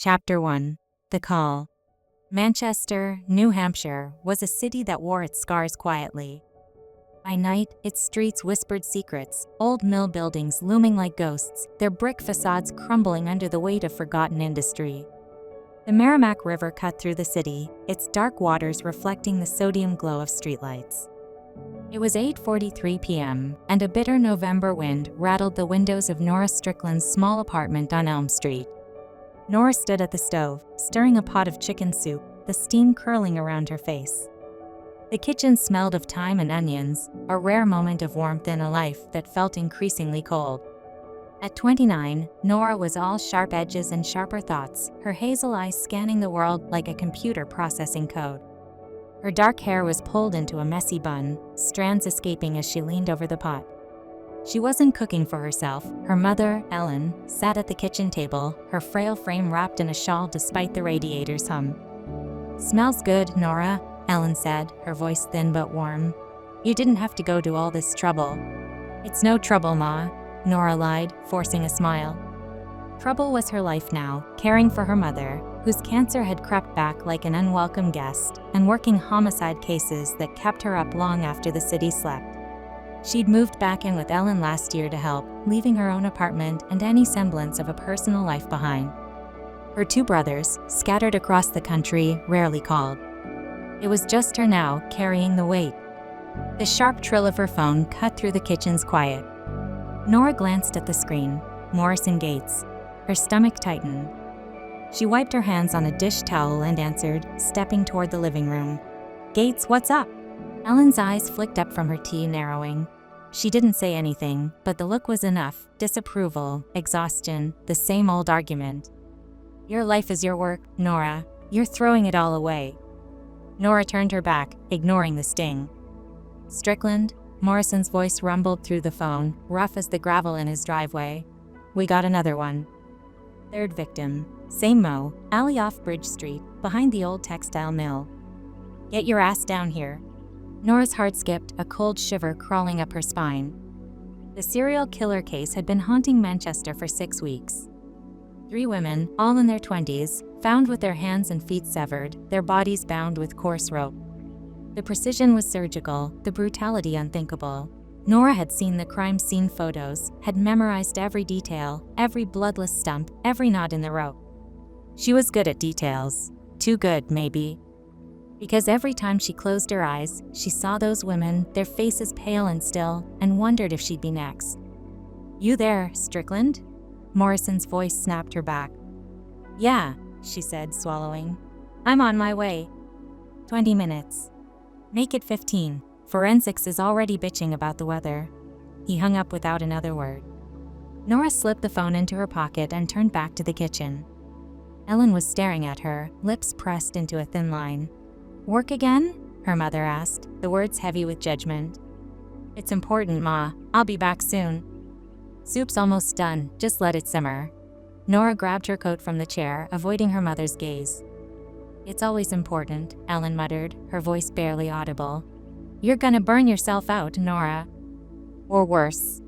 Chapter 1. The Call. Manchester, New Hampshire, was a city that wore its scars quietly. By night, its streets whispered secrets, old mill buildings looming like ghosts, their brick facades crumbling under the weight of forgotten industry. The Merrimack River cut through the city, its dark waters reflecting the sodium glow of streetlights. It was 8:43 p.m., and a bitter November wind rattled the windows of Nora Strickland's small apartment on Elm Street. Nora stood at the stove, stirring a pot of chicken soup, the steam curling around her face. The kitchen smelled of thyme and onions, a rare moment of warmth in a life that felt increasingly cold. At 29, Nora was all sharp edges and sharper thoughts, her hazel eyes scanning the world like a computer processing code. Her dark hair was pulled into a messy bun, strands escaping as she leaned over the pot. She wasn't cooking for herself. Her mother, Ellen, sat at the kitchen table, her frail frame wrapped in a shawl despite the radiator's hum. "Smells good, Nora," Ellen said, her voice thin but warm. "You didn't have to go to all this trouble." "It's no trouble, Ma," Nora lied, forcing a smile. Trouble was her life now, caring for her mother, whose cancer had crept back like an unwelcome guest, and working homicide cases that kept her up long after the city slept. She'd moved back in with Ellen last year to help, leaving her own apartment and any semblance of a personal life behind. Her two brothers, scattered across the country, rarely called. It was just her now, carrying the weight. The sharp trill of her phone cut through the kitchen's quiet. Nora glanced at the screen. Morrison Gates. Her stomach tightened. She wiped her hands on a dish towel and answered, stepping toward the living room. "Gates, what's up?" Ellen's eyes flicked up from her tea, narrowing. She didn't say anything, but the look was enough. Disapproval, exhaustion, the same old argument. "Your life is your work, Nora. You're throwing it all away." Nora turned her back, ignoring the sting. "Strickland?" Morrison's voice rumbled through the phone, rough as the gravel in his driveway. "We got another one." "Third victim. Same Mo, alley off Bridge Street, behind the old textile mill." "Get your ass down here." Nora's heart skipped, a cold shiver crawling up her spine. The serial killer case had been haunting Manchester for 6 weeks. 3 women, all in their 20s, found with their hands and feet severed, their bodies bound with coarse rope. The precision was surgical, the brutality unthinkable. Nora had seen the crime scene photos, had memorized every detail, every bloodless stump, every knot in the rope. She was good at details. Too good, maybe. Because every time she closed her eyes, she saw those women, their faces pale and still, and wondered if she'd be next. "You there, Strickland?" Morrison's voice snapped her back. "Yeah," she said, swallowing. "I'm on my way." 20 minutes. "Make it 15. Forensics is already bitching about the weather." He hung up without another word. Nora slipped the phone into her pocket and turned back to the kitchen. Ellen was staring at her, lips pressed into a thin line. "Work again?" her mother asked, the words heavy with judgment. "It's important, Ma. I'll be back soon." "Soup's almost done, just let it simmer." Nora grabbed her coat from the chair, avoiding her mother's gaze. "It's always important," Ellen muttered, her voice barely audible. "You're gonna burn yourself out, Nora." "Or worse."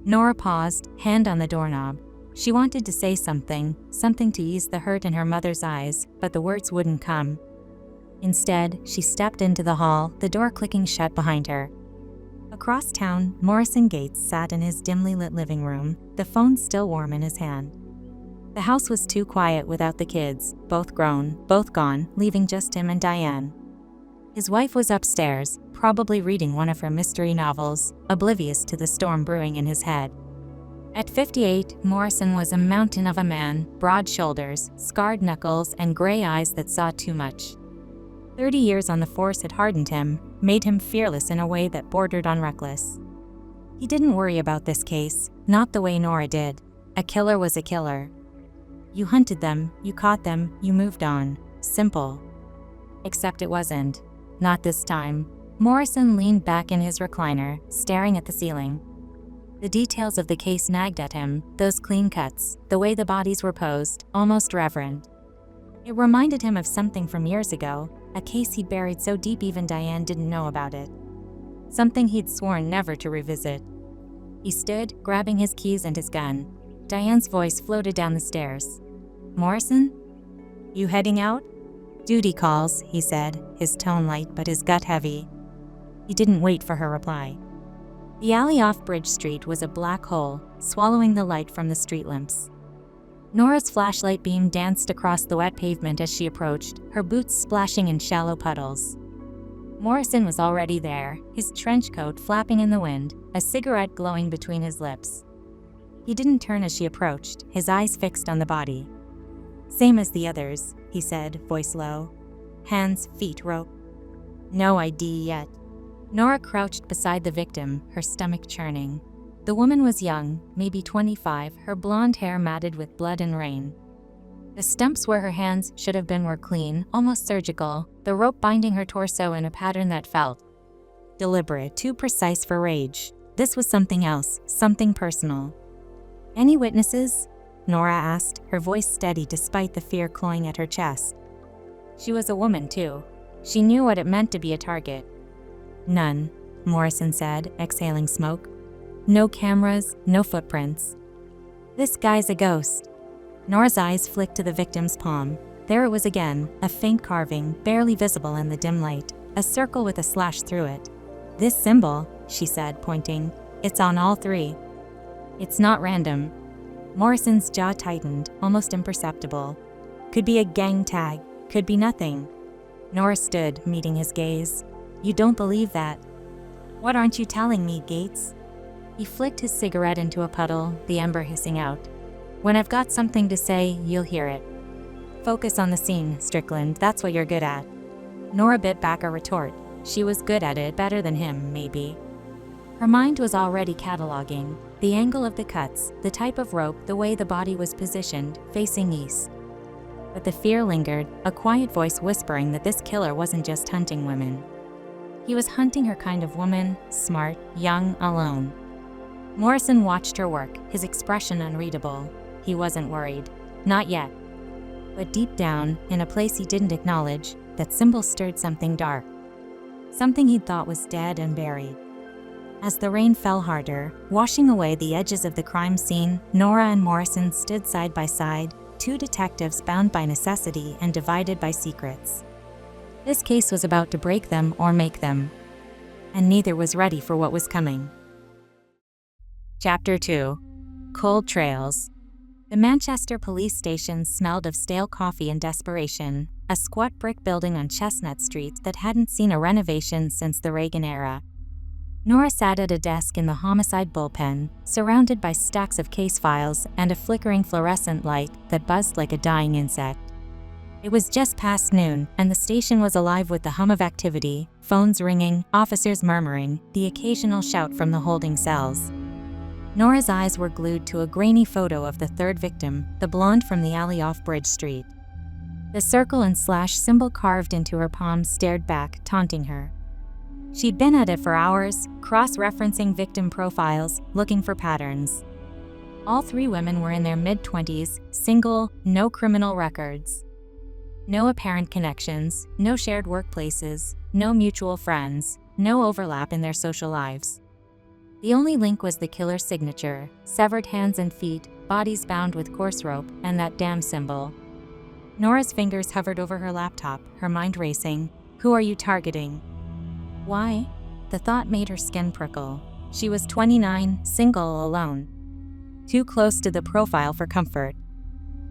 Nora paused, hand on the doorknob. She wanted to say something to ease the hurt in her mother's eyes, but the words wouldn't come. Instead, she stepped into the hall, the door clicking shut behind her. Across town, Morrison Gates sat in his dimly lit living room, the phone still warm in his hand. The house was too quiet without the kids, both grown, both gone, leaving just him and Diane. His wife was upstairs, probably reading one of her mystery novels, oblivious to the storm brewing in his head. At 58, Morrison was a mountain of a man, broad shoulders, scarred knuckles, and gray eyes that saw too much. 30 years on the force had hardened him, made him fearless in a way that bordered on reckless. He didn't worry about this case, not the way Nora did. A killer was a killer. You hunted them, you caught them, you moved on. Simple. Except it wasn't. Not this time. Morrison leaned back in his recliner, staring at the ceiling. The details of the case nagged at him, those clean cuts, the way the bodies were posed, almost reverent. It reminded him of something from years ago, a case he'd buried so deep even Diane didn't know about it. Something he'd sworn never to revisit. He stood, grabbing his keys and his gun. Diane's voice floated down the stairs. "Morrison?" You heading out? Duty calls, he said, his tone light but his gut heavy. He didn't wait for her reply. The alley off Bridge Street was a black hole, swallowing the light from the street lamps. Nora's flashlight beam danced across the wet pavement as she approached, her boots splashing in shallow puddles. Morrison was already there, his trench coat flapping in the wind, a cigarette glowing between his lips. He didn't turn as she approached, his eyes fixed on the body. Same as the others, he said, voice low. Hands, feet, rope. No ID yet. Nora crouched beside the victim, her stomach churning. The woman was young, maybe 25, her blonde hair matted with blood and rain. The stumps where her hands should have been were clean, almost surgical, the rope binding her torso in a pattern that felt deliberate, too precise for rage. This was something else, something personal. Any witnesses? Nora asked, her voice steady despite the fear clawing at her chest. She was a woman, too. She knew what it meant to be a target. None, Morrison said, exhaling smoke. No cameras, no footprints. This guy's a ghost. Nora's eyes flicked to the victim's palm. There it was again, a faint carving, barely visible in the dim light, a circle with a slash through it. This symbol, she said, pointing, it's on all three. It's not random. Morrison's jaw tightened, almost imperceptible. Could be a gang tag, could be nothing. Nora stood, meeting his gaze. You don't believe that? What aren't you telling me, Gates? He flicked his cigarette into a puddle, the ember hissing out. When I've got something to say, you'll hear it. Focus on the scene, Strickland, that's what you're good at. Nora bit back a retort. She was good at it, better than him, maybe. Her mind was already cataloging. The angle of the cuts, the type of rope, the way the body was positioned, facing east. But the fear lingered, a quiet voice whispering that this killer wasn't just hunting women. He was hunting her kind of woman, smart, young, alone. Morrison watched her work, his expression unreadable. He wasn't worried. Not yet. But deep down, in a place he didn't acknowledge, that symbol stirred something dark. Something he'd thought was dead and buried. As the rain fell harder, washing away the edges of the crime scene, Nora and Morrison stood side by side, two detectives bound by necessity and divided by secrets. This case was about to break them or make them. And neither was ready for what was coming. Chapter 2. Cold Trails. The Manchester police station smelled of stale coffee and desperation, a squat brick building on Chestnut Street that hadn't seen a renovation since the Reagan era. Nora sat at a desk in the homicide bullpen, surrounded by stacks of case files and a flickering fluorescent light that buzzed like a dying insect. It was just past noon, and the station was alive with the hum of activity, phones ringing, officers murmuring, the occasional shout from the holding cells. Nora's eyes were glued to a grainy photo of the third victim, the blonde from the alley off Bridge Street. The circle and slash symbol carved into her palm stared back, taunting her. She'd been at it for hours, cross-referencing victim profiles, looking for patterns. All three women were in their mid-20s, single, no criminal records. No apparent connections, no shared workplaces, no mutual friends, no overlap in their social lives. The only link was the killer's signature, severed hands and feet, bodies bound with coarse rope, and that damn symbol. Nora's fingers hovered over her laptop, her mind racing. Who are you targeting? Why? The thought made her skin prickle. She was 29, single, alone. Too close to the profile for comfort.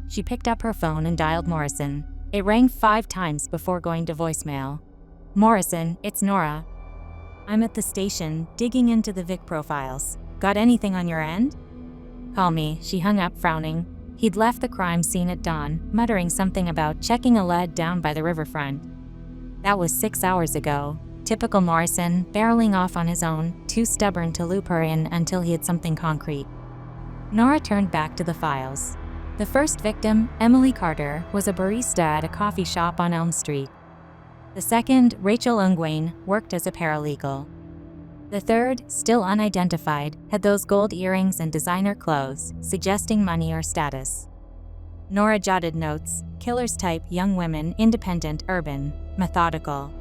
She picked up her phone and dialed Morrison. It rang 5 times before going to voicemail. Morrison, it's Nora. I'm at the station, digging into the Vic profiles. Got anything on your end? Call me, she hung up, frowning. He'd left the crime scene at dawn, muttering something about checking a lead down by the riverfront. That was 6 hours ago. Typical Morrison, barreling off on his own, too stubborn to loop her in until he had something concrete. Nora turned back to the files. The first victim, Emily Carter, was a barista at a coffee shop on Elm Street. The second, Rachel Ungwayne, worked as a paralegal. The third, still unidentified, had those gold earrings and designer clothes, suggesting money or status. Nora jotted notes: killer's type, young women, independent, urban, methodical.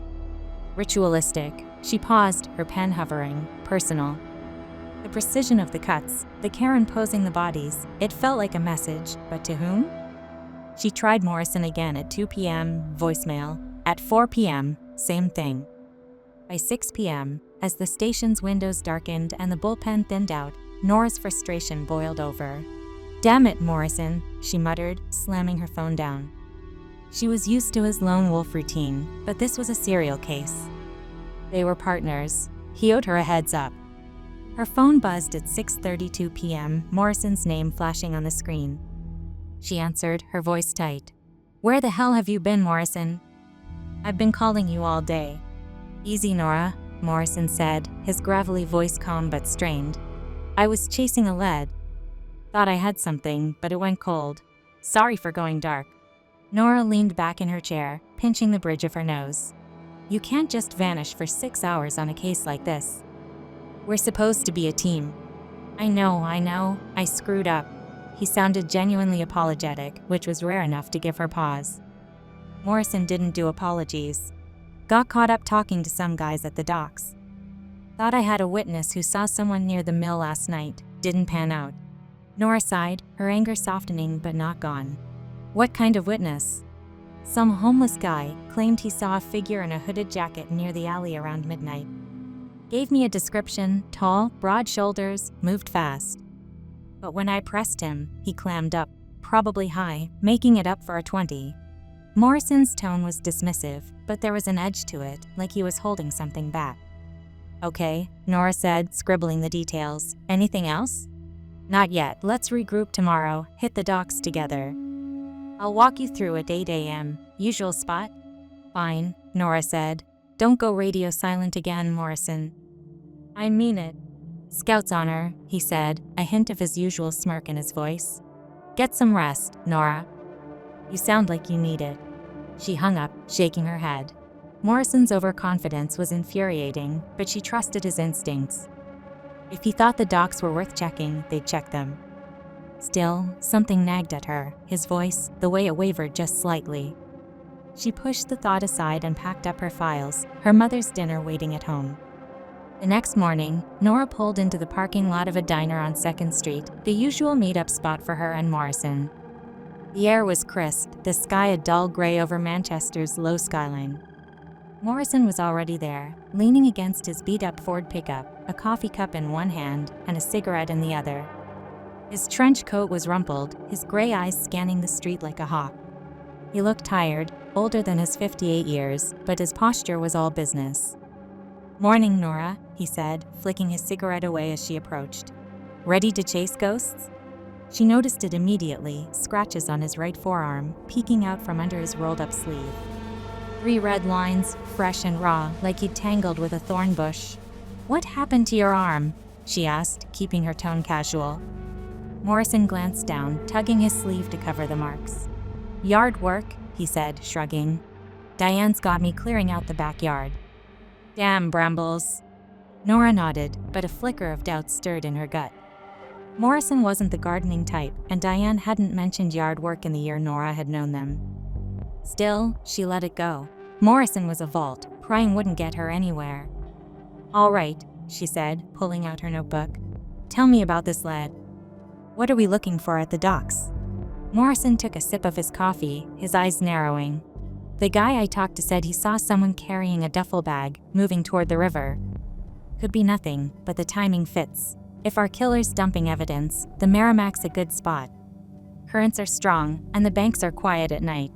Ritualistic. She paused, her pen hovering, personal. The precision of the cuts, the care in posing the bodies, it felt like a message, but to whom? She tried Morrison again at 2 p.m., voicemail. At 4 p.m., same thing. By 6 p.m., as the station's windows darkened and the bullpen thinned out, Nora's frustration boiled over. "Damn it, Morrison," she muttered, slamming her phone down. She was used to his lone wolf routine, but this was a serial case. They were partners. He owed her a heads up. Her phone buzzed at 6:32 p.m., Morrison's name flashing on the screen. She answered, her voice tight. "Where the hell have you been, Morrison?" "I've been calling you all day." "Easy, Nora," Morrison said, his gravelly voice calm but strained. "I was chasing a lead. Thought I had something, but it went cold. Sorry for going dark." Nora leaned back in her chair, pinching the bridge of her nose. "You can't just vanish for 6 hours on a case like this. We're supposed to be a team." I know, I screwed up." He sounded genuinely apologetic, which was rare enough to give her pause. Morrison didn't do apologies. "Got caught up talking to some guys at the docks. Thought I had a witness who saw someone near the mill last night. Didn't pan out." Nora sighed, her anger softening but not gone. "What kind of witness?" "Some homeless guy claimed he saw a figure in a hooded jacket near the alley around midnight. Gave me a description, tall, broad shoulders, moved fast. But when I pressed him, he clammed up, probably high, making it up for a 20. Morrison's tone was dismissive, but there was an edge to it, like he was holding something back. "Okay," Nora said, scribbling the details. "Anything else?" "Not yet. Let's regroup tomorrow, hit the docks together. I'll walk you through at 8 a.m. Usual spot?" "Fine," Nora said. "Don't go radio silent again, Morrison." "I mean it." "Scout's honor," he said, a hint of his usual smirk in his voice. "Get some rest, Nora. You sound like you need it." She hung up, shaking her head. Morrison's overconfidence was infuriating, but she trusted his instincts. If he thought the docks were worth checking, they'd check them. Still, something nagged at her, his voice, the way it wavered just slightly. She pushed the thought aside and packed up her files, her mother's dinner waiting at home. The next morning, Nora pulled into the parking lot of a diner on 2nd Street, the usual meet-up spot for her and Morrison. The air was crisp, the sky a dull gray over Manchester's low skyline. Morrison was already there, leaning against his beat-up Ford pickup, a coffee cup in one hand and a cigarette in the other. His trench coat was rumpled, his gray eyes scanning the street like a hawk. He looked tired, older than his 58 years, but his posture was all business. "Morning, Nora," he said, flicking his cigarette away as she approached. "Ready to chase ghosts?" She noticed it immediately, scratches on his right forearm, peeking out from under his rolled-up sleeve. 3 red lines, fresh and raw, like he'd tangled with a thorn bush. "What happened to your arm?" she asked, keeping her tone casual. Morrison glanced down, tugging his sleeve to cover the marks. "Yard work," he said, shrugging. "Diane's got me clearing out the backyard." "Damn brambles." Nora nodded, but a flicker of doubt stirred in her gut. Morrison wasn't the gardening type, and Diane hadn't mentioned yard work in the year Nora had known them. Still, she let it go. Morrison was a vault, prying wouldn't get her anywhere. "All right," she said, pulling out her notebook. "Tell me about this lead. What are we looking for at the docks?" Morrison took a sip of his coffee, his eyes narrowing. "The guy I talked to said he saw someone carrying a duffel bag, moving toward the river. Could be nothing, but the timing fits. If our killer's dumping evidence, the Merrimack's a good spot. Currents are strong, and the banks are quiet at night."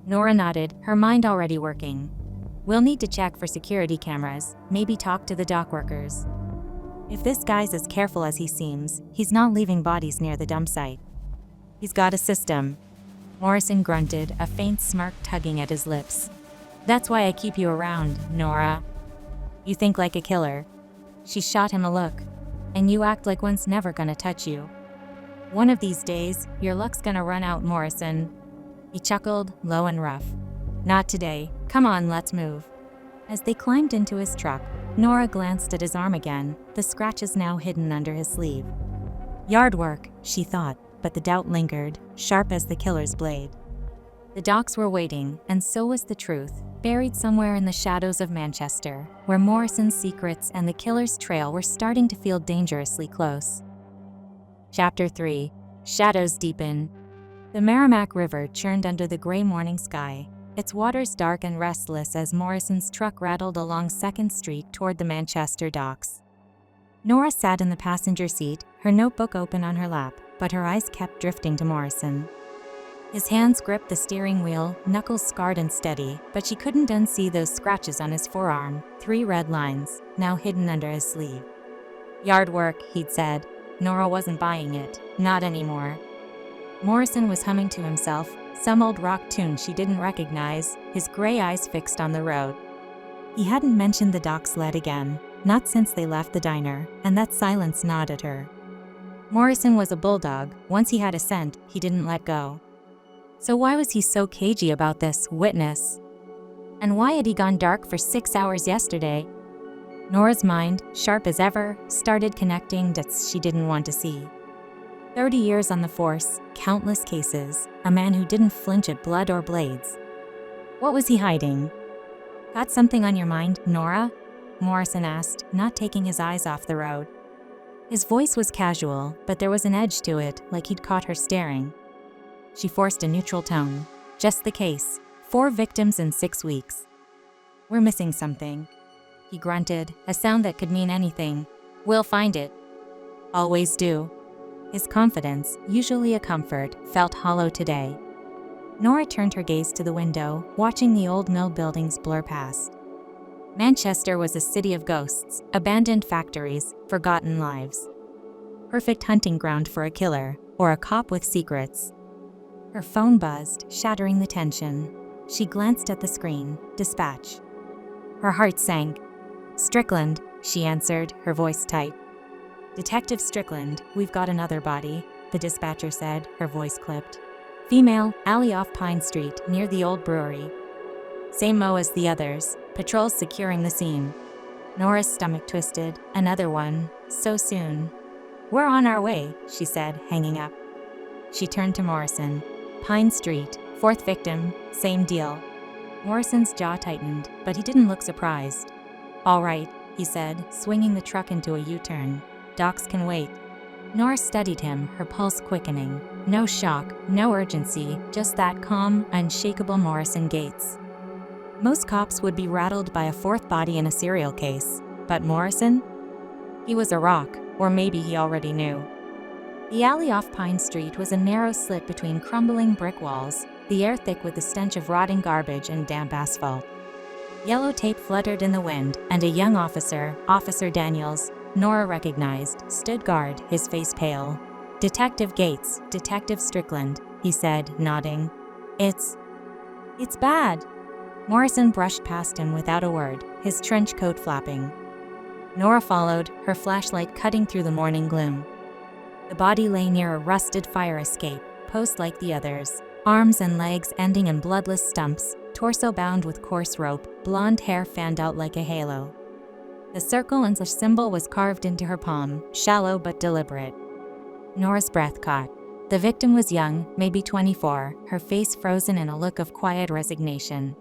Nora nodded, her mind already working. "We'll need to check for security cameras, maybe talk to the dock workers. If this guy's as careful as he seems, he's not leaving bodies near the dump site. He's got a system." Morrison grunted, a faint smirk tugging at his lips. "That's why I keep you around, Nora. You think like a killer." She shot him a look. "And you act like one's never gonna touch you. One of these days, your luck's gonna run out, Morrison." He chuckled, low and rough. "Not today. Come on, let's move." As they climbed into his truck, Nora glanced at his arm again, the scratches now hidden under his sleeve. Yard work, she thought, but the doubt lingered, sharp as the killer's blade. The docks were waiting, and so was the truth, buried somewhere in the shadows of Manchester, where Morrison's secrets and the killer's trail were starting to feel dangerously close. Chapter 3. Shadows Deepen. The Merrimack River churned under the gray morning sky, its waters dark and restless as Morrison's truck rattled along 2nd Street toward the Manchester docks. Nora sat in the passenger seat, her notebook open on her lap, but her eyes kept drifting to Morrison. His hands gripped the steering wheel, knuckles scarred and steady, but she couldn't unsee those scratches on his forearm, 3 red lines, now hidden under his sleeve. "Yard work," he'd said. Nora wasn't buying it, not anymore. Morrison was humming to himself, some old rock tune she didn't recognize, his gray eyes fixed on the road. He hadn't mentioned the dock sled again, not since they left the diner, and that silence gnawed at her. Morrison was a bulldog. Once he had a scent, he didn't let go. So why was he so cagey about this witness? And why had he gone dark for 6 hours yesterday? Nora's mind, sharp as ever, started connecting dots she didn't want to see. 30 years on the force, countless cases, a man who didn't flinch at blood or blades. What was he hiding? "Got something on your mind, Nora?" Morrison asked, not taking his eyes off the road. His voice was casual, but there was an edge to it, like he'd caught her staring. She forced a neutral tone. "Just the case. 4 victims in 6 weeks. We're missing something." He grunted, a sound that could mean anything. "We'll find it." "Always do." His confidence, usually a comfort, felt hollow today. Nora turned her gaze to the window, watching the old mill buildings blur past. Manchester was a city of ghosts, abandoned factories, forgotten lives. Perfect hunting ground for a killer, or a cop with secrets. Her phone buzzed, shattering the tension. She glanced at the screen. Dispatch. Her heart sank. "Strickland," she answered, her voice tight. "Detective Strickland, we've got another body," the dispatcher said, her voice clipped. "Female, alley off Pine Street, near the old brewery. Same mo as the others, patrols securing the scene." Nora's stomach twisted. Another one. So soon. "We're on our way," she said, hanging up. She turned to Morrison. "Pine Street, 4th victim, same deal." Morrison's jaw tightened, but he didn't look surprised. "All right," he said, swinging the truck into a U-turn. "Docks can wait." Nora studied him, her pulse quickening. No shock, no urgency, just that calm, unshakable Morrison gaits. Most cops would be rattled by a 4th body in a serial case, but Morrison? He was a rock, or maybe he already knew. The alley off Pine Street was a narrow slit between crumbling brick walls, the air thick with the stench of rotting garbage and damp asphalt. Yellow tape fluttered in the wind, and a young officer, Officer Daniels, Nora recognized, stood guard, his face pale. "Detective Gates, Detective Strickland," he said, nodding. It's bad." Morrison brushed past him without a word, his trench coat flapping. Nora followed, her flashlight cutting through the morning gloom. The body lay near a rusted fire escape, post like the others, arms and legs ending in bloodless stumps, torso bound with coarse rope, blonde hair fanned out like a halo. The circle and the symbol was carved into her palm, shallow but deliberate. Nora's breath caught. The victim was young, maybe 24, her face frozen in a look of quiet resignation.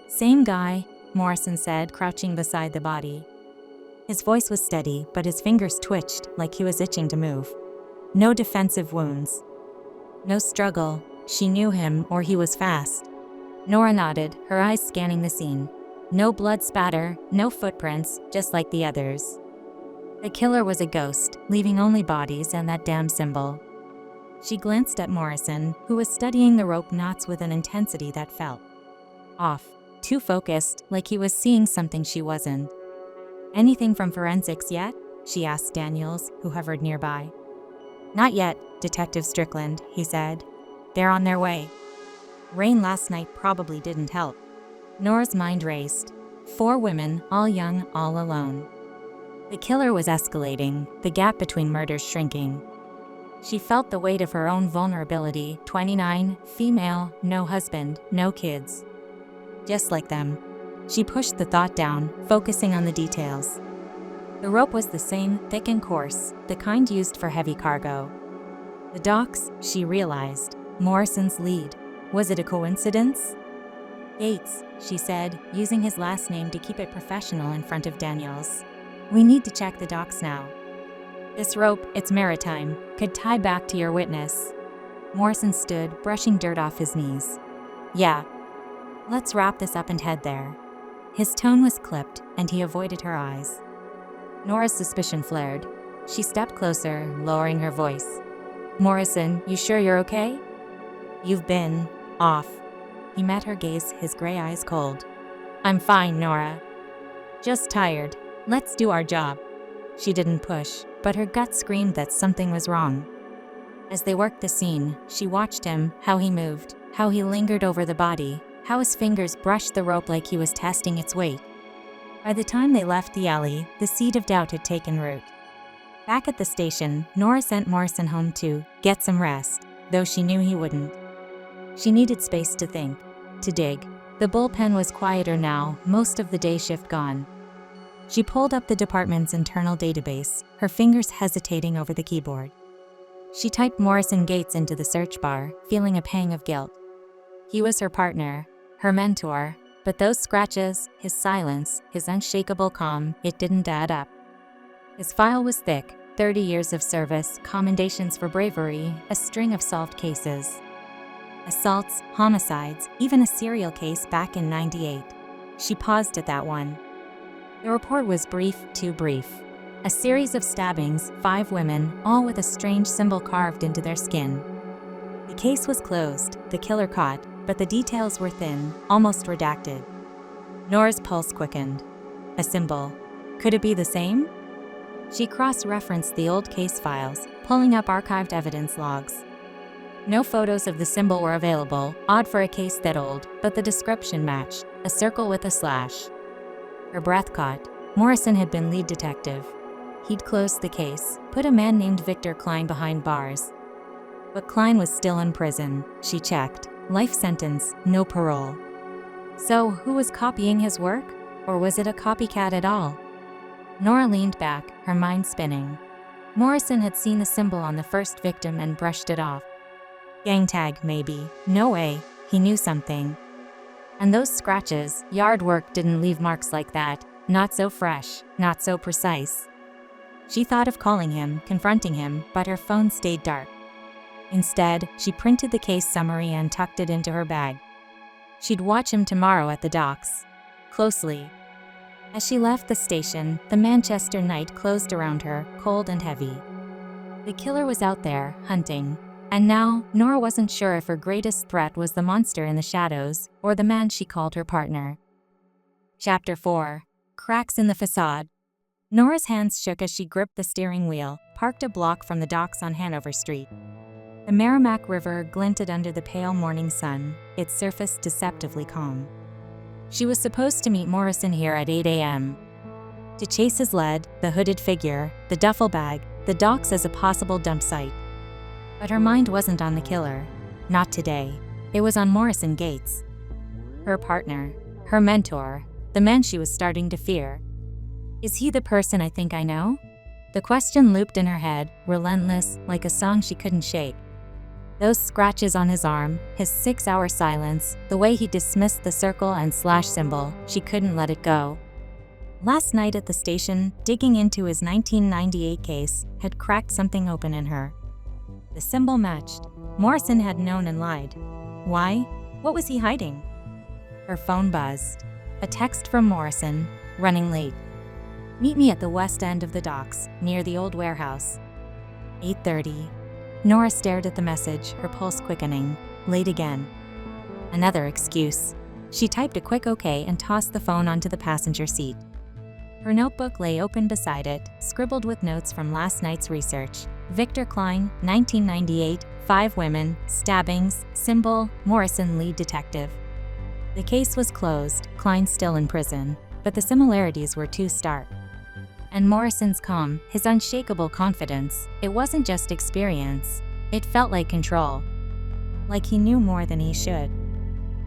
"Same guy," Morrison said, crouching beside the body. His voice was steady, but his fingers twitched, like he was itching to move. No defensive wounds. No struggle. She knew him, or he was fast. Nora nodded, her eyes scanning the scene. No blood spatter, no footprints, just like the others. The killer was a ghost, leaving only bodies and that damn symbol. She glanced at Morrison, who was studying the rope knots with an intensity that felt off, too focused, like he was seeing something she wasn't. "Anything from forensics yet?" she asked Daniels, who hovered nearby. "Not yet, Detective Strickland," he said. "They're on their way." Rain last night probably didn't help. Nora's mind raced. 4 women, all young, all alone. The killer was escalating, the gap between murders shrinking. She felt the weight of her own vulnerability, 29, female, no husband, no kids. Just like them. She pushed the thought down, focusing on the details. The rope was the same, thick and coarse, the kind used for heavy cargo. The docks, she realized. Morrison's lead. Was it a coincidence? "Gates," she said, using his last name to keep it professional in front of Daniels. "We need to check the docks now. This rope, it's maritime, could tie back to your witness." Morrison stood, brushing dirt off his knees. Yeah. Let's wrap this up and head there. His tone was clipped, and he avoided her eyes. Nora's suspicion flared. She stepped closer, lowering her voice. Morrison, you sure you're okay? You've been off. He met her gaze, his gray eyes cold. I'm fine, Nora. Just tired. Let's do our job. She didn't push, but her gut screamed that something was wrong. As they worked the scene, she watched him, how he moved, how he lingered over the body, how his fingers brushed the rope like he was testing its weight. By the time they left the alley, the seed of doubt had taken root. Back at the station, Nora sent Morrison home to get some rest, though she knew he wouldn't. She needed space to think, to dig. The bullpen was quieter now, most of the day shift gone. She pulled up the department's internal database, her fingers hesitating over the keyboard. She typed Morrison Gates into the search bar, feeling a pang of guilt. He was her partner, her mentor, but those scratches, his silence, his unshakable calm, it didn't add up. His file was thick, 30 years of service, commendations for bravery, a string of solved cases. Assaults, homicides, even a serial case back in '98. She paused at that one. The report was brief, too brief. A series of stabbings, 5 women, all with a strange symbol carved into their skin. The case was closed, the killer caught, but the details were thin, almost redacted. Nora's pulse quickened. A symbol. Could it be the same? She cross-referenced the old case files, pulling up archived evidence logs. No photos of the symbol were available, odd for a case that old, but the description matched, a circle with a slash. Her breath caught. Morrison had been lead detective. He'd closed the case, put a man named Victor Klein behind bars. But Klein was still in prison, she checked. Life sentence, no parole. So, who was copying his work? Or was it a copycat at all? Nora leaned back, her mind spinning. Morrison had seen the symbol on the first victim and brushed it off. Gang tag, maybe. No way. He knew something. And those scratches, yard work didn't leave marks like that. Not so fresh, not so precise. She thought of calling him, confronting him, but her phone stayed dark. Instead, she printed the case summary and tucked it into her bag. She'd watch him tomorrow at the docks. Closely. As she left the station, the Manchester night closed around her, cold and heavy. The killer was out there, hunting. And now, Nora wasn't sure if her greatest threat was the monster in the shadows, or the man she called her partner. Chapter 4. Cracks in the Facade. Nora's hands shook as she gripped the steering wheel, parked a block from the docks on Hanover Street. The Merrimack River glinted under the pale morning sun, its surface deceptively calm. She was supposed to meet Morrison here at 8 a.m. To chase his lead, the hooded figure, the duffel bag, the docks as a possible dump site. But her mind wasn't on the killer. Not today. It was on Morrison Gates. Her partner, her mentor, the man she was starting to fear. Is he the person I think I know? The question looped in her head, relentless, like a song she couldn't shake. Those scratches on his arm, his 6-hour silence, the way he dismissed the circle and slash symbol, she couldn't let it go. Last night at the station, digging into his 1998 case, had cracked something open in her. The symbol matched. Morrison had known and lied. Why? What was he hiding? Her phone buzzed. A text from Morrison, running late. Meet me at the west end of the docks, near the old warehouse. 8:30. Nora stared at the message, her pulse quickening. Late again. Another excuse. She typed a quick OK and tossed the phone onto the passenger seat. Her notebook lay open beside it, scribbled with notes from last night's research. Victor Klein, 1998, 5 women, stabbings, symbol, Morrison lead detective. The case was closed, Klein still in prison, but the similarities were too stark. And Morrison's calm, his unshakable confidence, it wasn't just experience. It felt like control. Like he knew more than he should.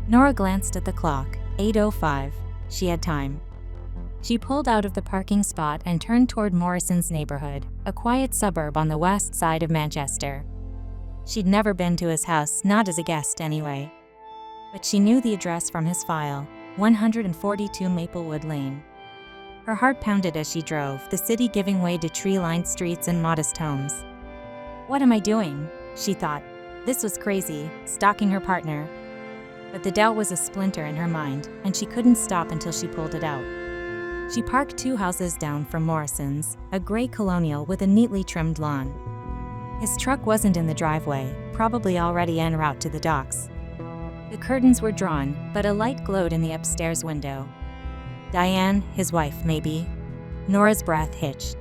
Nora glanced at the clock, 8:05. She had time. She pulled out of the parking spot and turned toward Morrison's neighborhood, a quiet suburb on the west side of Manchester. She'd never been to his house, not as a guest anyway. But she knew the address from his file, 142 Maplewood Lane. Her heart pounded as she drove, the city giving way to tree-lined streets and modest homes. What am I doing? She thought. This was crazy, stalking her partner. But the doubt was a splinter in her mind, and she couldn't stop until she pulled it out. She parked 2 houses down from Morrison's, a gray colonial with a neatly trimmed lawn. His truck wasn't in the driveway, probably already en route to the docks. The curtains were drawn, but a light glowed in the upstairs window. Diane, his wife, maybe. Nora's breath hitched.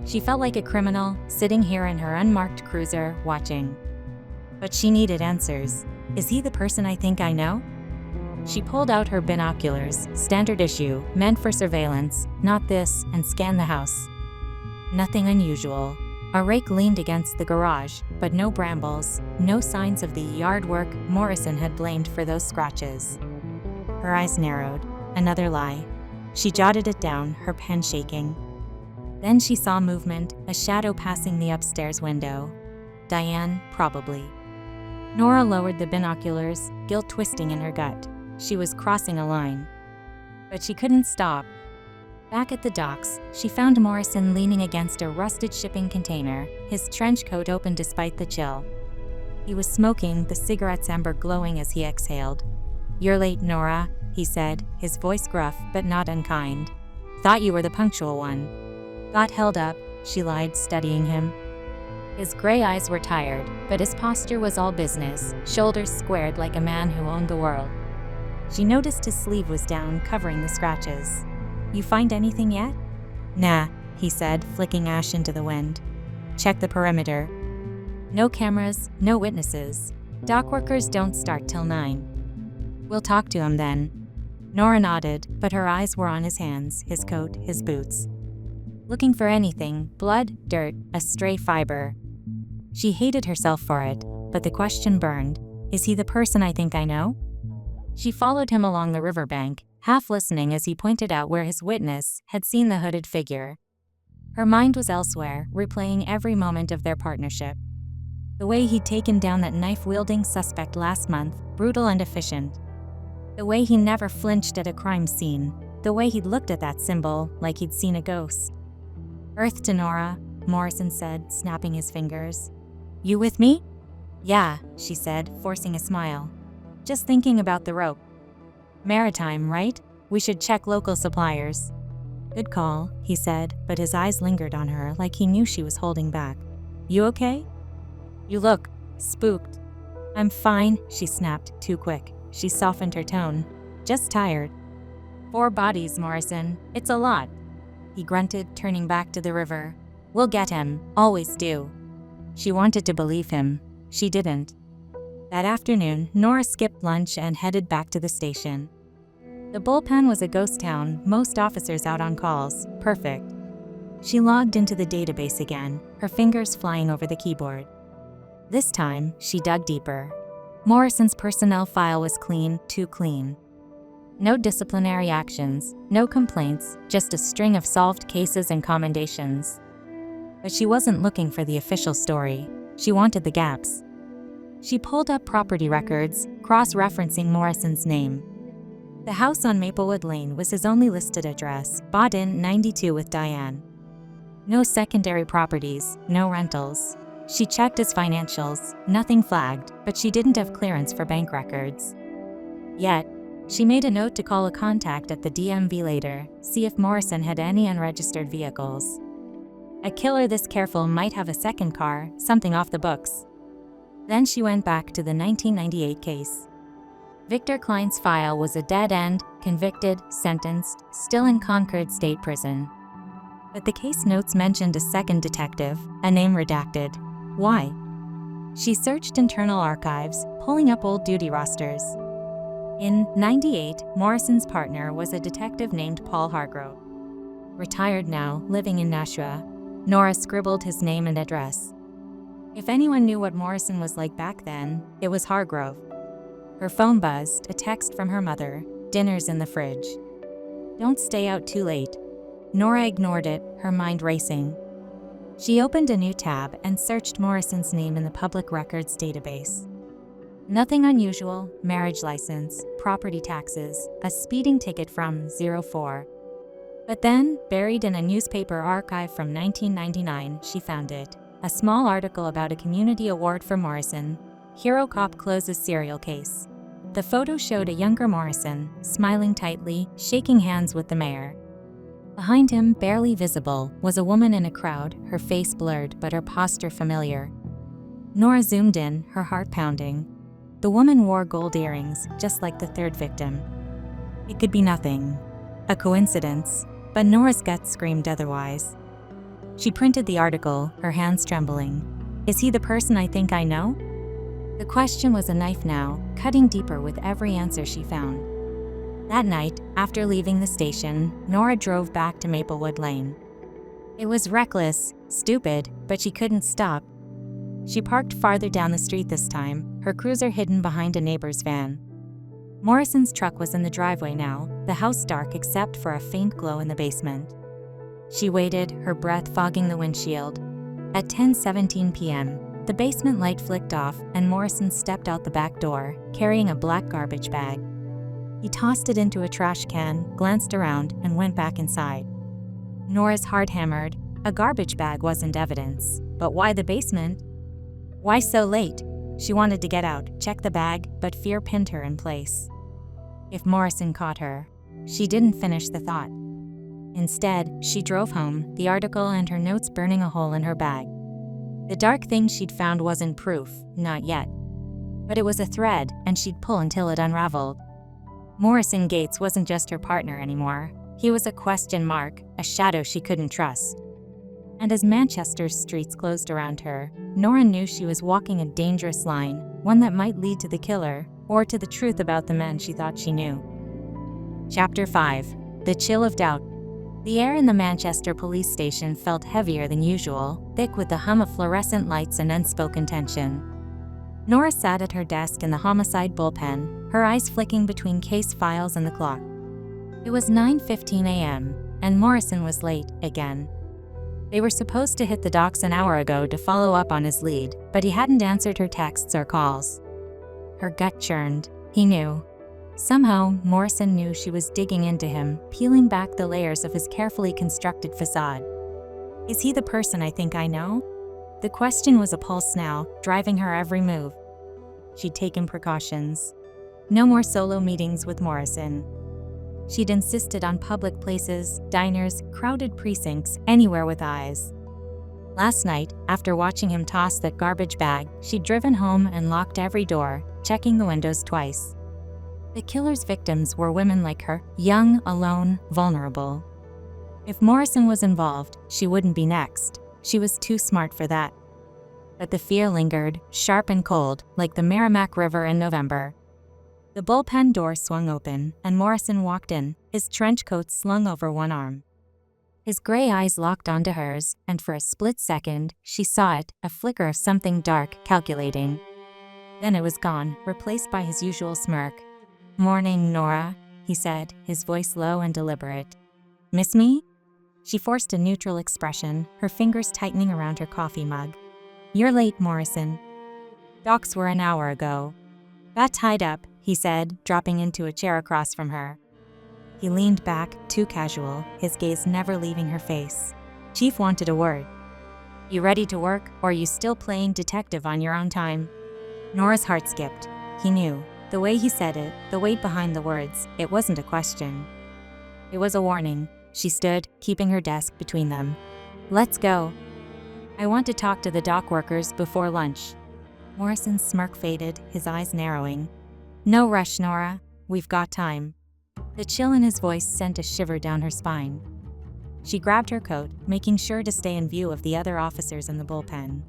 She felt like a criminal, sitting here in her unmarked cruiser, watching. But she needed answers. Is he the person I think I know? She pulled out her binoculars, standard issue, meant for surveillance, not this, and scanned the house. Nothing unusual. A rake leaned against the garage, but no brambles, no signs of the yard work Morrison had blamed for those scratches. Her eyes narrowed. Another lie. She jotted it down, her pen shaking. Then she saw movement, a shadow passing the upstairs window. Diane, probably. Nora lowered the binoculars, guilt twisting in her gut. She was crossing a line. But she couldn't stop. Back at the docks, she found Morrison leaning against a rusted shipping container, his trench coat open despite the chill. He was smoking, the cigarette's ember glowing as he exhaled. "You're late, Nora," he said, his voice gruff but not unkind. "Thought you were the punctual one." "Got held up," she lied, studying him. His gray eyes were tired, but his posture was all business, shoulders squared like a man who owned the world. She noticed his sleeve was down, covering the scratches. "You find anything yet?" "Nah," he said, flicking ash into the wind. "Check the perimeter." "No cameras, no witnesses. Dock workers don't start till 9. "We'll talk to him then." Nora nodded, but her eyes were on his hands, his coat, his boots. Looking for anything, blood, dirt, a stray fiber. She hated herself for it, but the question burned. Is he the person I think I know? She followed him along the riverbank, half listening as he pointed out where his witness had seen the hooded figure. Her mind was elsewhere, replaying every moment of their partnership. The way he'd taken down that knife-wielding suspect last month, brutal and efficient. The way he never flinched at a crime scene. The way he'd looked at that symbol like he'd seen a ghost. "Earth to Nora," Morrison said, snapping his fingers. "You with me?" "Yeah," she said, forcing a smile. "Just thinking about the rope." "Maritime, right? We should check local suppliers." "Good call," he said, but his eyes lingered on her like he knew she was holding back. "You okay?" "You look spooked." "I'm fine," she snapped, too quick. She softened her tone. "Just tired." "4 bodies, Morrison. It's a lot." He grunted, turning back to the river. "We'll get him, always do." She wanted to believe him. She didn't. That afternoon, Nora skipped lunch and headed back to the station. The bullpen was a ghost town, most officers out on calls. Perfect. She logged into the database again, her fingers flying over the keyboard. This time, she dug deeper. Morrison's personnel file was clean, too clean. No disciplinary actions, no complaints, just a string of solved cases and commendations. But she wasn't looking for the official story. She wanted the gaps. She pulled up property records, cross-referencing Morrison's name. The house on Maplewood Lane was his only listed address, bought in '92 with Diane. No secondary properties, no rentals. She checked his financials, nothing flagged, but she didn't have clearance for bank records. Yet, she made a note to call a contact at the DMV later, see if Morrison had any unregistered vehicles. A killer this careful might have a second car, something off the books. Then she went back to the 1998 case. Victor Klein's file was a dead end, convicted, sentenced, still in Concord State Prison. But the case notes mentioned a second detective, a name redacted. Why? She searched internal archives, pulling up old duty rosters. In '98, Morrison's partner was a detective named Paul Hargrove. Retired now, living in Nashua. Nora scribbled his name and address. If anyone knew what Morrison was like back then, it was Hargrove. Her phone buzzed, a text from her mother. "Dinner's in the fridge." "Don't stay out too late." Nora ignored it, her mind racing. She opened a new tab and searched Morrison's name in the public records database. Nothing unusual, marriage license, property taxes, a speeding ticket from 04. But then, buried in a newspaper archive from 1999, she found it. A small article about a community award for Morrison. Hero cop closes serial case. The photo showed a younger Morrison, smiling tightly, shaking hands with the mayor. Behind him, barely visible, was a woman in a crowd, her face blurred but her posture familiar. Nora zoomed in, her heart pounding. The woman wore gold earrings, just like the third victim. It could be nothing. A coincidence, but Nora's gut screamed otherwise. She printed the article, her hands trembling. Is he the person I think I know? The question was a knife now, cutting deeper with every answer she found. That night, after leaving the station, Nora drove back to Maplewood Lane. It was reckless, stupid, but she couldn't stop. She parked farther down the street this time, her cruiser hidden behind a neighbor's van. Morrison's truck was in the driveway now, the house dark except for a faint glow in the basement. She waited, her breath fogging the windshield. At 10:17 p.m., the basement light flicked off and Morrison stepped out the back door, carrying a black garbage bag. He tossed it into a trash can, glanced around, and went back inside. Nora's heart hammered. A garbage bag wasn't evidence, but why the basement? Why so late? She wanted to get out, check the bag, but fear pinned her in place. If Morrison caught her, she didn't finish the thought. Instead, she drove home, the article and her notes burning a hole in her bag. The dark thing she'd found wasn't proof, not yet. But it was a thread, and she'd pull until it unraveled. Morrison Gates wasn't just her partner anymore. He was a question mark, a shadow she couldn't trust. And as Manchester's streets closed around her, Nora knew she was walking a dangerous line, one that might lead to the killer, or to the truth about the men she thought she knew. Chapter 5. The Chill of Doubt. The air in the Manchester police station felt heavier than usual, thick with the hum of fluorescent lights and unspoken tension. Nora sat at her desk in the homicide bullpen, her eyes flicking between case files and the clock. It was 9:15 a.m., and Morrison was late, again. They were supposed to hit the docks an hour ago to follow up on his lead, but he hadn't answered her texts or calls. Her gut churned. He knew. Somehow, Morrison knew she was digging into him, peeling back the layers of his carefully constructed facade. Is he the person I think I know? The question was a pulse now, driving her every move. She'd taken precautions. No more solo meetings with Morrison. She'd insisted on public places, diners, crowded precincts, anywhere with eyes. Last night, after watching him toss that garbage bag, she'd driven home and locked every door, checking the windows twice. The killer's victims were women like her, young, alone, vulnerable. If Morrison was involved, she wouldn't be next. She was too smart for that. But the fear lingered, sharp and cold, like the Merrimack River in November. The bullpen door swung open, and Morrison walked in, his trench coat slung over one arm. His gray eyes locked onto hers, and for a split second, she saw it, a flicker of something dark, calculating. Then it was gone, replaced by his usual smirk. "Morning, Nora," he said, his voice low and deliberate. "Miss me?" She forced a neutral expression, her fingers tightening around her coffee mug. "You're late, Morrison." "Docs were an hour ago." "Got tied up," he said, dropping into a chair across from her. He leaned back, too casual, his gaze never leaving her face. Chief wanted a word. "You ready to work, or are you still playing detective on your own time?" Nora's heart skipped. He knew. The way he said it, the weight behind the words, it wasn't a question. It was a warning. She stood, keeping her desk between them. "Let's go. I want to talk to the dock workers before lunch." Morrison's smirk faded, his eyes narrowing. "No rush, Nora. We've got time." The chill in his voice sent a shiver down her spine. She grabbed her coat, making sure to stay in view of the other officers in the bullpen.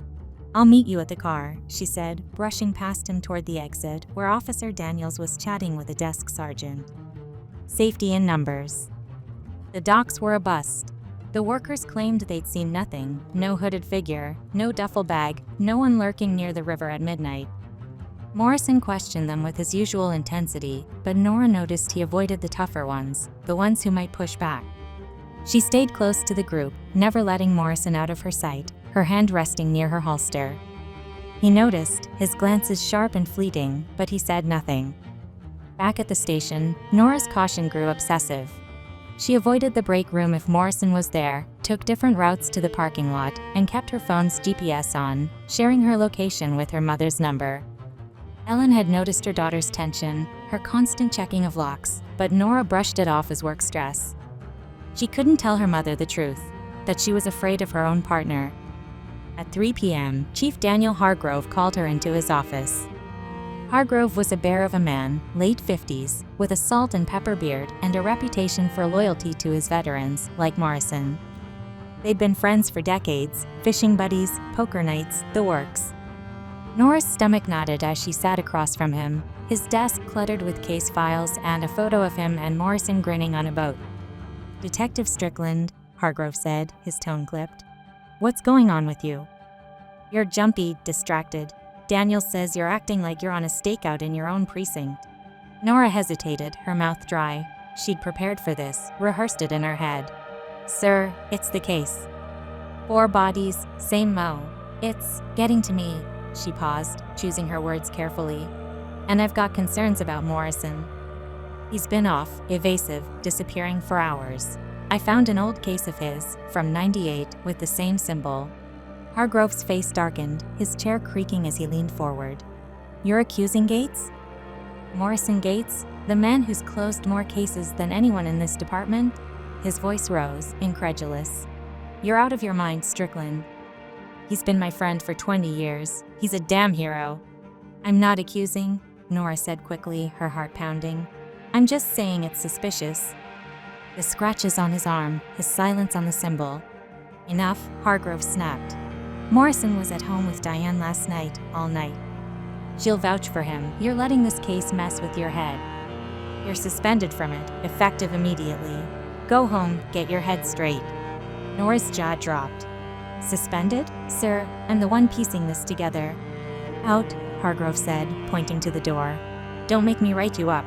"I'll meet you at the car," she said, brushing past him toward the exit, where Officer Daniels was chatting with a desk sergeant. Safety in numbers. The docks were a bust. The workers claimed they'd seen nothing, no hooded figure, no duffel bag, no one lurking near the river at midnight. Morrison questioned them with his usual intensity, but Nora noticed he avoided the tougher ones, the ones who might push back. She stayed close to the group, never letting Morrison out of her sight, her hand resting near her holster. He noticed, his glances sharp and fleeting, but he said nothing. Back at the station, Nora's caution grew obsessive. She avoided the break room if Morrison was there, took different routes to the parking lot, and kept her phone's GPS on, sharing her location with her mother's number. Ellen had noticed her daughter's tension, her constant checking of locks, but Nora brushed it off as work stress. She couldn't tell her mother the truth, that she was afraid of her own partner. At 3 p.m., Chief Daniel Hargrove called her into his office. Hargrove was a bear of a man, late 50s, with a salt and pepper beard and a reputation for loyalty to his veterans, like Morrison. They'd been friends for decades, fishing buddies, poker nights, the works. Nora's stomach knotted as she sat across from him, his desk cluttered with case files and a photo of him and Morrison grinning on a boat. "Detective Strickland," Hargrove said, his tone clipped. "What's going on with you? You're jumpy, distracted. Daniel says you're acting like you're on a stakeout in your own precinct." Nora hesitated, her mouth dry. She'd prepared for this, rehearsed it in her head. "Sir, it's the case. 4 bodies, same mo. It's getting to me." She paused, choosing her words carefully. "And I've got concerns about Morrison. He's been off, evasive, disappearing for hours. I found an old case of his, from '98, with the same symbol." Hargrove's face darkened, his chair creaking as he leaned forward. "You're accusing Gates?" "Morrison Gates, the man who's closed more cases than anyone in this department?" His voice rose, incredulous. "You're out of your mind, Strickland. He's been my friend for 20 years. He's a damn hero." "I'm not accusing," Nora said quickly, her heart pounding. "I'm just saying it's suspicious." The scratches on his arm, his silence on the symbol. "Enough," Hargrove snapped. "Morrison was at home with Diane last night, all night. She'll vouch for him. You're letting this case mess with your head. You're suspended from it, effective immediately. Go home, get your head straight." Nora's jaw dropped. "Suspended? Sir, I'm the one piecing this together." "Out," Hargrove said, pointing to the door. "Don't make me write you up."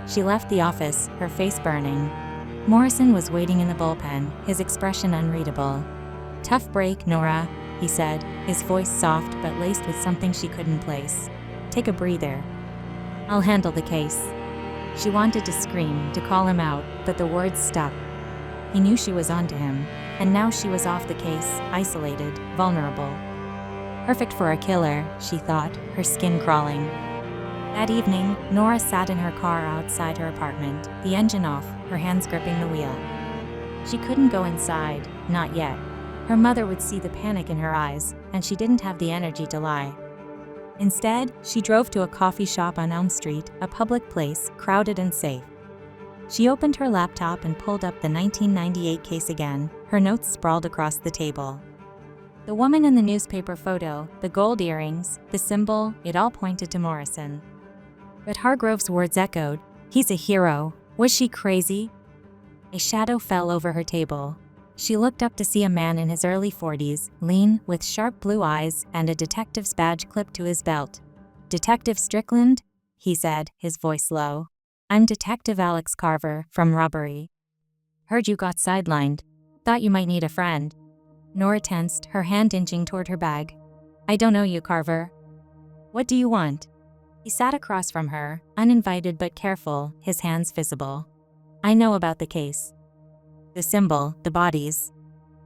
She left the office, her face burning. Morrison was waiting in the bullpen, his expression unreadable. "Tough break, Nora," he said, his voice soft but laced with something she couldn't place. "Take a breather. I'll handle the case." She wanted to scream, to call him out, but the words stuck. He knew she was onto him, and now she was off the case, isolated, vulnerable. Perfect for a killer, she thought, her skin crawling. That evening, Nora sat in her car outside her apartment, the engine off, her hands gripping the wheel. She couldn't go inside, not yet. Her mother would see the panic in her eyes, and she didn't have the energy to lie. Instead, she drove to a coffee shop on Elm Street, a public place, crowded and safe. She opened her laptop and pulled up the 1998 case again, her notes sprawled across the table. The woman in the newspaper photo, the gold earrings, the symbol, it all pointed to Morrison. But Hargrove's words echoed, "He's a hero. Was she crazy?" A shadow fell over her table. She looked up to see a man in his early 40s, lean, with sharp blue eyes and a detective's badge clipped to his belt. "Detective Strickland?" he said, his voice low. "I'm Detective Alex Carver, from Robbery. Heard you got sidelined. Thought you might need a friend." Nora tensed, her hand inching toward her bag. "I don't know you, Carver. What do you want?" He sat across from her, uninvited but careful, his hands visible. "I know about the case. The symbol, the bodies.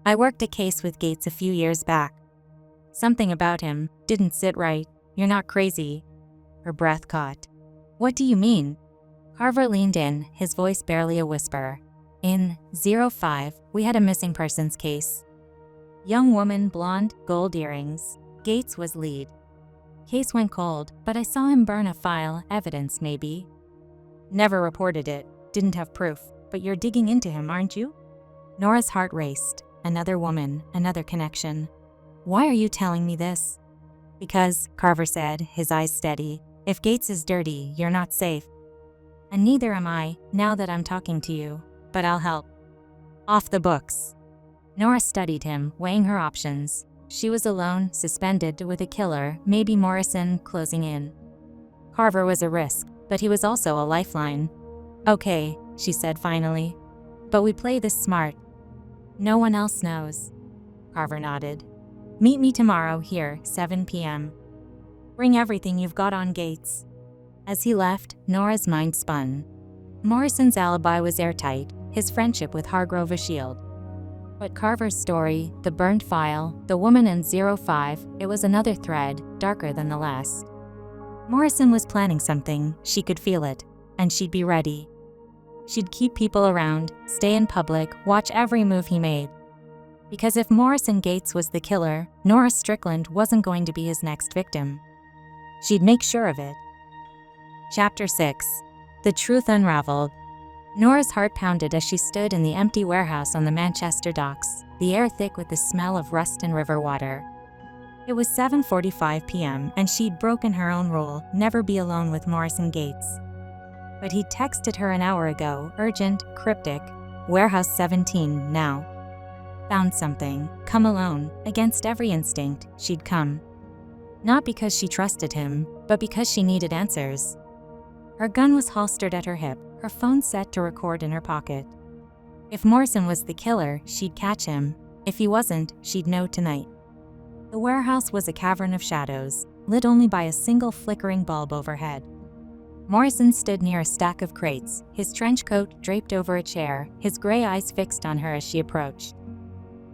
I worked a case with Gates a few years back. Something about him didn't sit right. You're not crazy." Her breath caught. "What do you mean?" Carver leaned in, his voice barely a whisper. "In '05, we had a missing persons case. Young woman, blonde, gold earrings. Gates was lead. Case went cold, but I saw him burn a file, evidence maybe. Never reported it, didn't have proof, but you're digging into him, aren't you?" Nora's heart raced. Another woman, another connection. "Why are you telling me this?" "Because," Carver said, his eyes steady, "if Gates is dirty, you're not safe. And neither am I, now that I'm talking to you. But I'll help." "Off the books." Nora studied him, weighing her options. She was alone, suspended, with a killer, maybe Morrison, closing in. Carver was a risk, but he was also a lifeline. "Okay," she said finally. "But we play this smart. No one else knows." Carver nodded. "Meet me tomorrow here, 7 p.m. Bring everything you've got on Gates." As he left, Nora's mind spun. Morrison's alibi was airtight, his friendship with Hargrove a shield. But Carver's story, the burned file, the woman in '05, it was another thread, darker than the last. Morrison was planning something, she could feel it, and she'd be ready. She'd keep people around, stay in public, watch every move he made. Because if Morrison Gates was the killer, Nora Strickland wasn't going to be his next victim. She'd make sure of it. Chapter 6. The Truth Unraveled. Nora's heart pounded as she stood in the empty warehouse on the Manchester docks, the air thick with the smell of rust and river water. It was 7:45 p.m. and she'd broken her own rule, never be alone with Morrison Gates. But he'd texted her an hour ago, urgent, cryptic, Warehouse 17 now. Found something, come alone, against every instinct, she'd come. Not because she trusted him, but because she needed answers. Her gun was holstered at her hip, her phone set to record in her pocket. If Morrison was the killer, she'd catch him. If he wasn't, she'd know tonight. The warehouse was a cavern of shadows, lit only by a single flickering bulb overhead. Morrison stood near a stack of crates, his trench coat draped over a chair, his gray eyes fixed on her as she approached.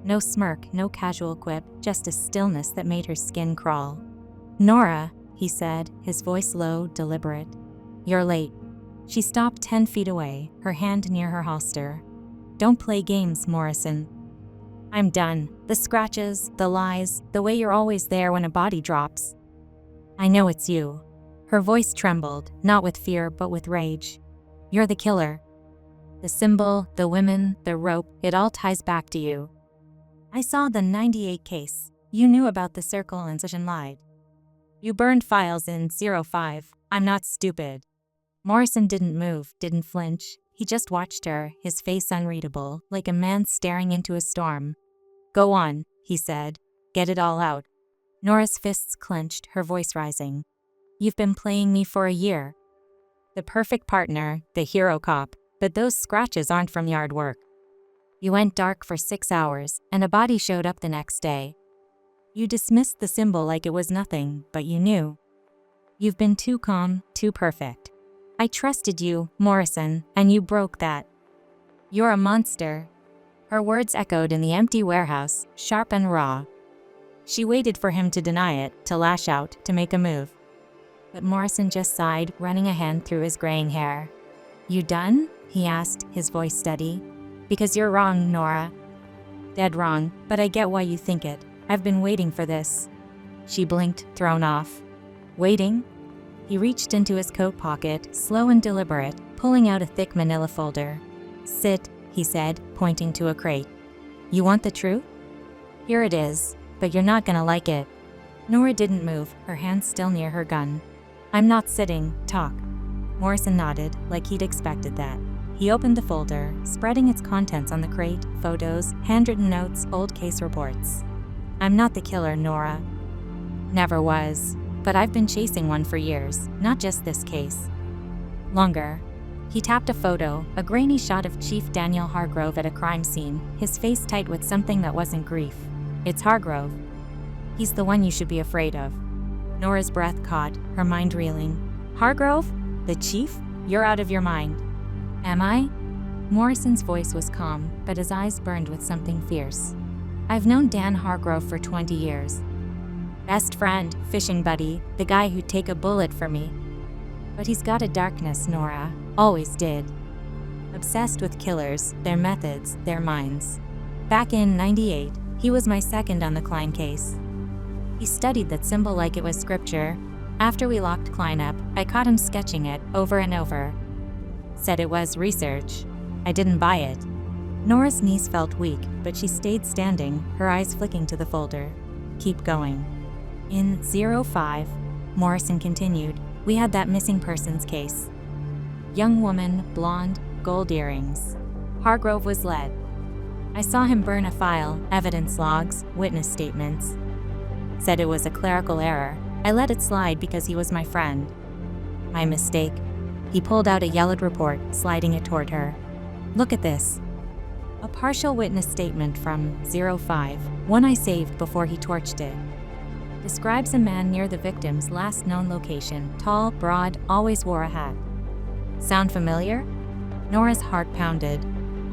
No smirk, no casual quip, just a stillness that made her skin crawl. "Nora," he said, his voice low, deliberate. "You're late." She stopped 10 feet away, her hand near her holster. "Don't play games, Morrison. I'm done. The scratches, the lies, the way you're always there when a body drops. I know it's you." Her voice trembled, not with fear but with rage. "You're the killer. The symbol, the women, the rope, it all ties back to you. I saw the 98 case. You knew about the circle and such and lied. You burned files in 05. I'm not stupid." Morrison didn't move, didn't flinch. He just watched her, his face unreadable, like a man staring into a storm. "Go on," he said. "Get it all out." Nora's fists clenched, her voice rising. "You've been playing me for a year. The perfect partner, the hero cop, but those scratches aren't from yard work. You went dark for 6 hours, and a body showed up the next day. You dismissed the symbol like it was nothing, but you knew. You've been too calm, too perfect. I trusted you, Morrison, and you broke that. You're a monster." Her words echoed in the empty warehouse, sharp and raw. She waited for him to deny it, to lash out, to make a move. But Morrison just sighed, running a hand through his graying hair. "You done?" he asked, his voice steady. "Because you're wrong, Nora. Dead wrong, but I get why you think it. I've been waiting for this." She blinked, thrown off. "Waiting?" He reached into his coat pocket, slow and deliberate, pulling out a thick manila folder. "Sit," he said, pointing to a crate. "You want the truth? Here it is, but you're not gonna like it." Nora didn't move, her hand still near her gun. "I'm not sitting, talk." Morrison nodded, like he'd expected that. He opened the folder, spreading its contents on the crate, photos, handwritten notes, old case reports. "I'm not the killer, Nora. Never was. But I've been chasing one for years, not just this case. Longer." He tapped a photo, a grainy shot of Chief Daniel Hargrove at a crime scene, his face tight with something that wasn't grief. "It's Hargrove. He's the one you should be afraid of." Nora's breath caught, her mind reeling. "Hargrove? The chief? You're out of your mind." "Am I?" Morrison's voice was calm, but his eyes burned with something fierce. "I've known Dan Hargrove for 20 years. Best friend, fishing buddy, the guy who'd take a bullet for me. But he's got a darkness, Nora. Always did. Obsessed with killers, their methods, their minds. Back in '98, he was my second on the Klein case. He studied that symbol like it was scripture. After we locked Klein up, I caught him sketching it over and over. Said it was research. I didn't buy it." Nora's knees felt weak, but she stayed standing, her eyes flicking to the folder. "Keep going." "In 05, Morrison continued, "we had that missing persons case. Young woman, blonde, gold earrings. Hargrove was led. I saw him burn a file, evidence logs, witness statements. Said it was a clerical error. I let it slide because he was my friend. My mistake." He pulled out a yellowed report, sliding it toward her. "Look at this. A partial witness statement from 05, one I saved before he torched it. Describes a man near the victim's last known location, tall, broad, always wore a hat. Sound familiar?" Nora's heart pounded.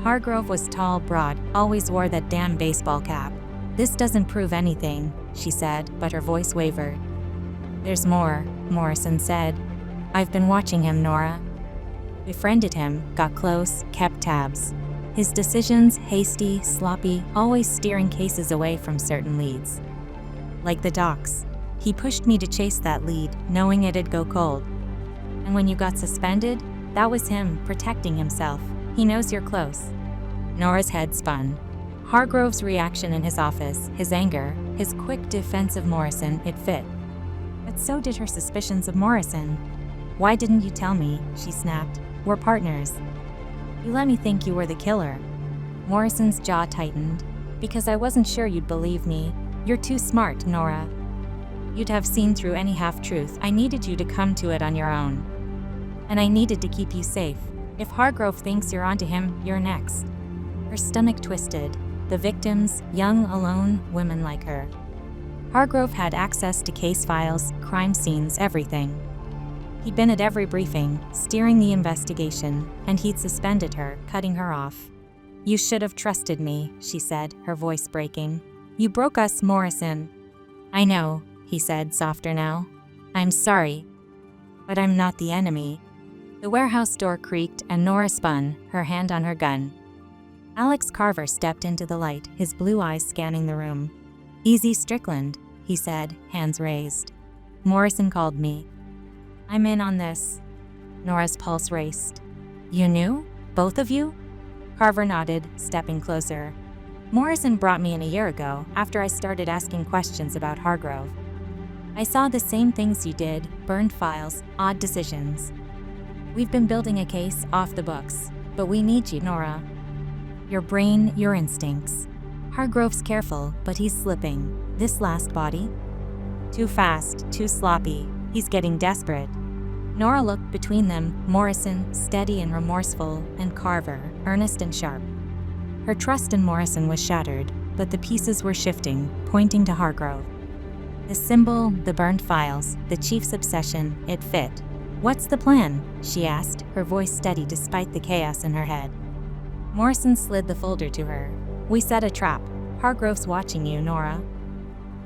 Hargrove was tall, broad, always wore that damn baseball cap. "This doesn't prove anything," she said, but her voice wavered. "There's more. Morrison said. I've been watching him, Nora. Befriended him, got close, kept tabs. His decisions, hasty, sloppy, always steering cases away from certain leads. Like the docs. He pushed me to chase that lead, knowing it'd go cold. And when you got suspended, that was him, protecting himself. He knows you're close. Nora's head spun. Hargrove's reaction in his office, his anger, his quick defense of Morrison, it fit. But so did her suspicions of Morrison. Why didn't you tell me? She snapped. We're partners. You let me think you were the killer. Morrison's jaw tightened. Because I wasn't sure you'd believe me. You're too smart, Nora. You'd have seen through any half-truth. I needed you to come to it on your own. And I needed to keep you safe. If Hargrove thinks you're onto him, you're next. Her stomach twisted. The victims, young, alone, women like her. Hargrove had access to case files, crime scenes, everything. He'd been at every briefing, steering the investigation, and he'd suspended her, cutting her off. You should have trusted me, she said, her voice breaking. You broke us, Morrison. I know, he said, softer now. I'm sorry. But I'm not the enemy. The warehouse door creaked and Nora spun, her hand on her gun. Alex Carver stepped into the light, his blue eyes scanning the room. Easy, Strickland, he said, hands raised. Morrison called me. I'm in on this. Nora's pulse raced. You knew? Both of you? Carver nodded, stepping closer. Morrison brought me in a year ago, after I started asking questions about Hargrove. I saw the same things you did, burned files, odd decisions. We've been building a case off the books, but we need you, Nora. Your brain, your instincts. Hargrove's careful, but he's slipping. This last body? Too fast, too sloppy. He's getting desperate. Nora looked between them, Morrison, steady and remorseful, and Carver, earnest and sharp. Her trust in Morrison was shattered, but the pieces were shifting, pointing to Hargrove. The symbol, the burned files, the chief's obsession, it fit. What's the plan? She asked, her voice steady despite the chaos in her head. Morrison slid the folder to her. We set a trap. Hargrove's watching you, Nora.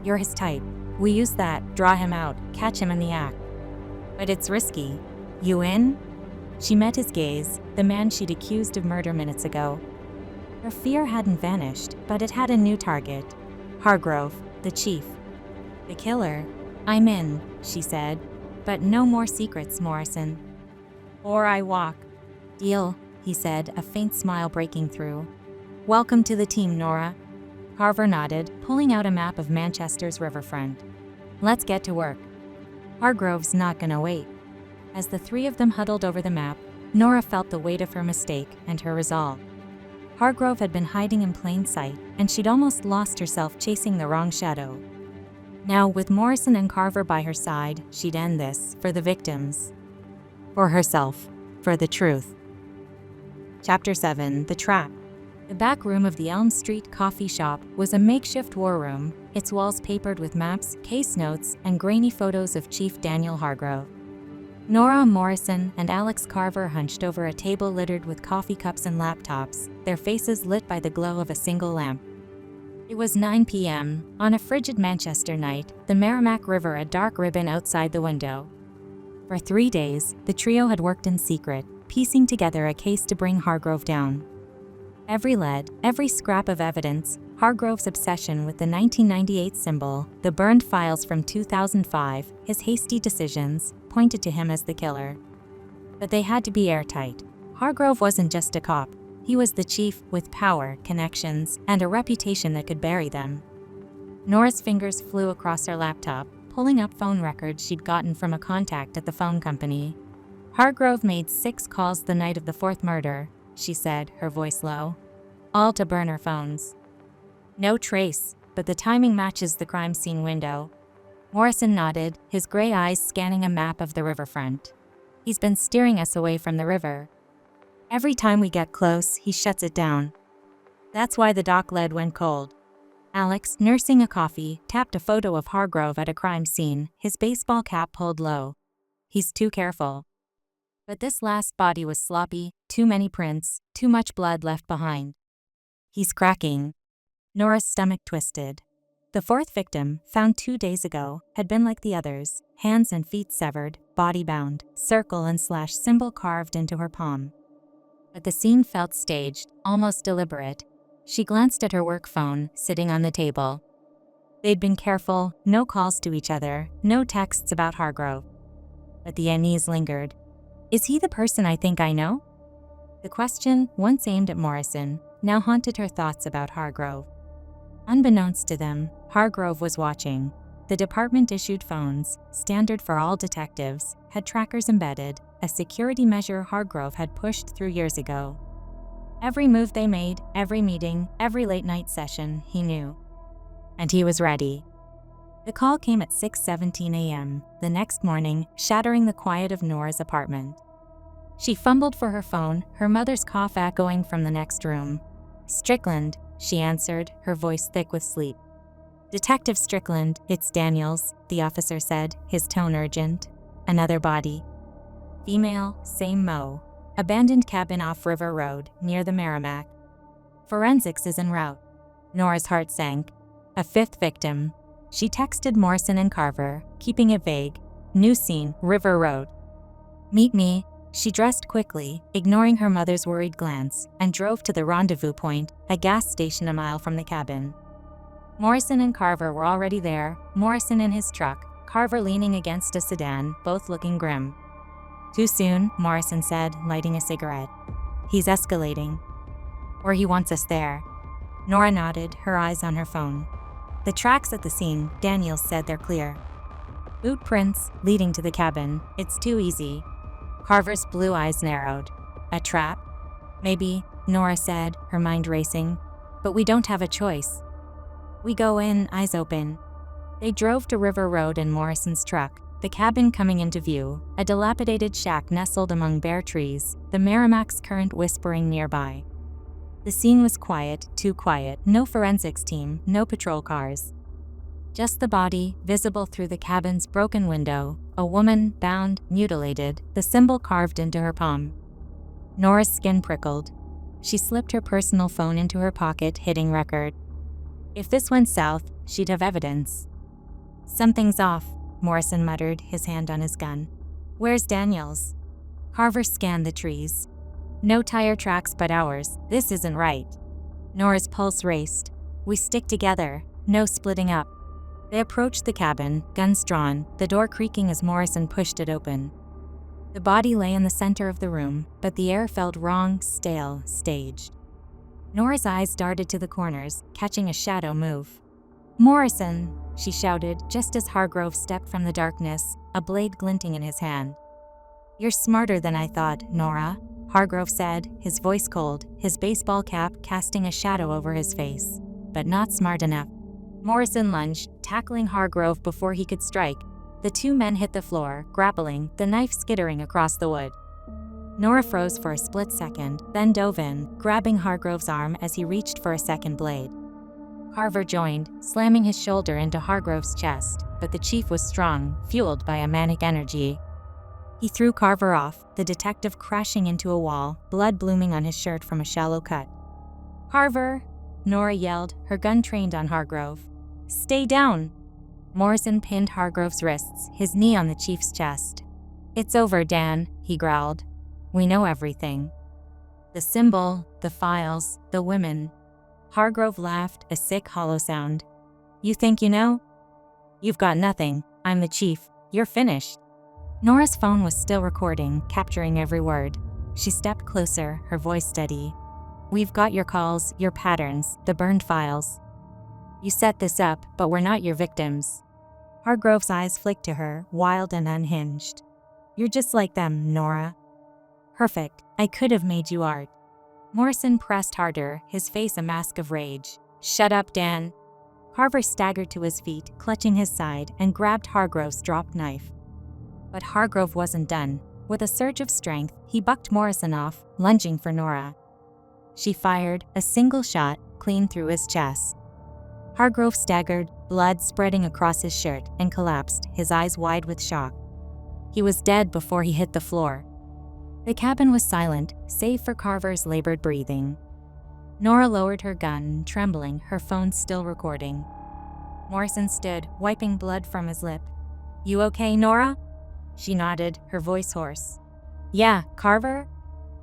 You're his type. We use that, draw him out, catch him in the act. But it's risky. You in? She met his gaze, the man she'd accused of murder minutes ago. Her fear hadn't vanished, but it had a new target. Hargrove, the chief. The killer. I'm in, she said. But no more secrets, Morrison. Or I walk. Deal, he said, a faint smile breaking through. Welcome to the team, Nora. Carver nodded, pulling out a map of Manchester's riverfront. Let's get to work. Hargrove's not gonna wait. As the three of them huddled over the map, Nora felt the weight of her mistake and her resolve. Hargrove had been hiding in plain sight, and she'd almost lost herself chasing the wrong shadow. Now, with Morrison and Carver by her side, she'd end this, for the victims. For herself. For the truth. Chapter 7, The Trap. The back room of the Elm Street coffee shop was a makeshift war room, its walls papered with maps, case notes, and grainy photos of Chief Daniel Hargrove. Nora, Morrison, and Alex Carver hunched over a table littered with coffee cups and laptops, their faces lit by the glow of a single lamp. It was 9 p.m., on a frigid Manchester night, the Merrimack River a dark ribbon outside the window. For 3 days, the trio had worked in secret, piecing together a case to bring Hargrove down. Every lead, every scrap of evidence, Hargrove's obsession with the 1998 symbol, the burned files from 2005, his hasty decisions, pointed to him as the killer. But they had to be airtight. Hargrove wasn't just a cop. He was the chief, with power, connections, and a reputation that could bury them. Nora's fingers flew across her laptop, pulling up phone records she'd gotten from a contact at the phone company. Hargrove made 6 calls the night of the 4th murder, she said, her voice low. All to burner phones. No trace, but the timing matches the crime scene window. Morrison nodded, his gray eyes scanning a map of the riverfront. He's been steering us away from the river. Every time we get close, he shuts it down. That's why the dock lead went cold. Alex, nursing a coffee, tapped a photo of Hargrove at a crime scene, his baseball cap pulled low. He's too careful. But this last body was sloppy, too many prints, too much blood left behind. He's cracking. Nora's stomach twisted. The fourth victim, found 2 days ago, had been like the others, hands and feet severed, body bound, circle and slash symbol carved into her palm. But the scene felt staged, almost deliberate. She glanced at her work phone, sitting on the table. They'd been careful, no calls to each other, no texts about Hargrove. But the unease lingered. Is he the person I think I know? The question, once aimed at Morrison, now haunted her thoughts about Hargrove. Unbeknownst to them, Hargrove was watching. The department issued phones, standard for all detectives, had trackers embedded, a security measure Hargrove had pushed through years ago. Every move they made, every meeting, every late-night session, he knew. And he was ready. The call came at 6:17 a.m., the next morning, shattering the quiet of Nora's apartment. She fumbled for her phone, her mother's cough echoing from the next room. "Strickland," she answered, her voice thick with sleep. "Detective Strickland, it's Daniels," the officer said, his tone urgent. "Another body. Female, same Mo. Abandoned cabin off River Road, near the Merrimack. Forensics is en route." Nora's heart sank. A fifth victim. She texted Morrison and Carver, keeping it vague. "New scene, River Road. Meet me." She dressed quickly, ignoring her mother's worried glance, and drove to the rendezvous point, a gas station a mile from the cabin. Morrison and Carver were already there, Morrison in his truck, Carver leaning against a sedan, both looking grim. "Too soon," Morrison said, lighting a cigarette. "He's escalating. Or he wants us there." Nora nodded, her eyes on her phone. "The tracks at the scene," Daniels said, "they're clear. Boot prints, leading to the cabin. It's too easy." Carver's blue eyes narrowed. "A trap? Maybe," Nora said, her mind racing. "But we don't have a choice." "We go in, eyes open." They drove to River Road in Morrison's truck, the cabin coming into view, a dilapidated shack nestled among bare trees, the Merrimack's current whispering nearby. The scene was quiet, too quiet, no forensics team, no patrol cars. Just the body, visible through the cabin's broken window, a woman, bound, mutilated, the symbol carved into her palm. Nora's skin prickled. She slipped her personal phone into her pocket, hitting record. If this went south, she'd have evidence. "Something's off," Morrison muttered, his hand on his gun. "Where's Daniels?" Carver scanned the trees. "No tire tracks but ours. This isn't right." Nora's pulse raced. "We stick together. No splitting up." They approached the cabin, guns drawn, the door creaking as Morrison pushed it open. The body lay in the center of the room, but the air felt wrong, stale, staged. Nora's eyes darted to the corners, catching a shadow move. "Morrison!" she shouted, just as Hargrove stepped from the darkness, a blade glinting in his hand. "You're smarter than I thought, Nora," Hargrove said, his voice cold, his baseball cap casting a shadow over his face. "But not smart enough." Morrison lunged, tackling Hargrove before he could strike. The two men hit the floor, grappling, the knife skittering across the wood. Nora froze for a split second, then dove in, grabbing Hargrove's arm as he reached for a second blade. Carver joined, slamming his shoulder into Hargrove's chest, but the chief was strong, fueled by a manic energy. He threw Carver off, the detective crashing into a wall, blood blooming on his shirt from a shallow cut. "Carver!" Nora yelled, her gun trained on Hargrove. "Stay down!" Morrison pinned Hargrove's wrists, his knee on the chief's chest. "It's over, Dan," he growled. "We know everything. The symbol, the files, the women." Hargrove laughed, a sick, hollow sound. "You think you know? You've got nothing. I'm the chief. You're finished." Nora's phone was still recording, capturing every word. She stepped closer, her voice steady. "We've got your calls, your patterns, the burned files. You set this up, but we're not your victims." Hargrove's eyes flicked to her, wild and unhinged. "You're just like them, Nora." "Perfect. I could have made you art." Morrison pressed harder, his face a mask of rage. "Shut up, Dan." Carver staggered to his feet, clutching his side, and grabbed Hargrove's dropped knife. But Hargrove wasn't done. With a surge of strength, he bucked Morrison off, lunging for Nora. She fired, a single shot, clean through his chest. Hargrove staggered, blood spreading across his shirt, and collapsed, his eyes wide with shock. He was dead before he hit the floor. The cabin was silent, save for Carver's labored breathing. Nora lowered her gun, trembling, her phone still recording. Morrison stood, wiping blood from his lip. You okay, Nora? She nodded, her voice hoarse. Yeah, Carver?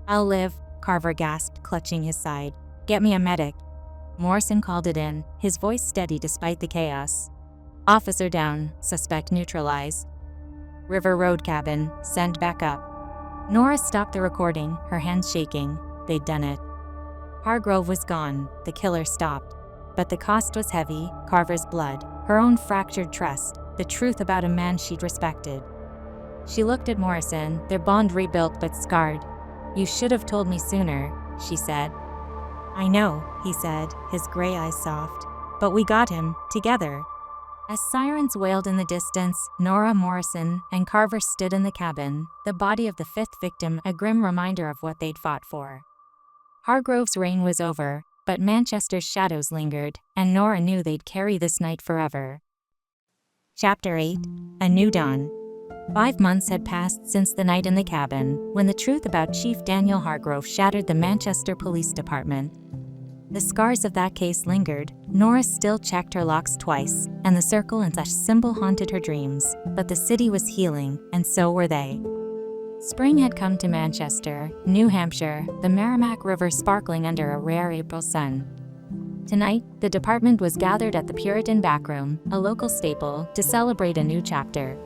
I'll live, Carver gasped, clutching his side. Get me a medic. Morrison called it in, his voice steady despite the chaos. Officer down, suspect neutralized. River Road cabin, send back up. Nora stopped the recording, her hands shaking. They'd done it. Hargrove was gone, the killer stopped. But the cost was heavy, Carver's blood, her own fractured trust, the truth about a man she'd respected. She looked at Morrison, their bond rebuilt but scarred. You should have told me sooner, she said. I know, he said, his gray eyes soft. But we got him, together. As sirens wailed in the distance, Nora, Morrison, and Carver stood in the cabin, the body of the fifth victim a grim reminder of what they'd fought for. Hargrove's reign was over, but Manchester's shadows lingered, and Nora knew they'd carry this night forever. Chapter 8: A New Dawn. 5 months had passed since the night in the cabin, when the truth about Chief Daniel Hargrove shattered the Manchester Police Department. The scars of that case lingered. Nora still checked her locks twice, and the circle and such symbol haunted her dreams, but the city was healing, and so were they. Spring had come to Manchester, New Hampshire, the Merrimack River sparkling under a rare April sun. Tonight, the department was gathered at the Puritan Backroom, a local staple, to celebrate a new chapter.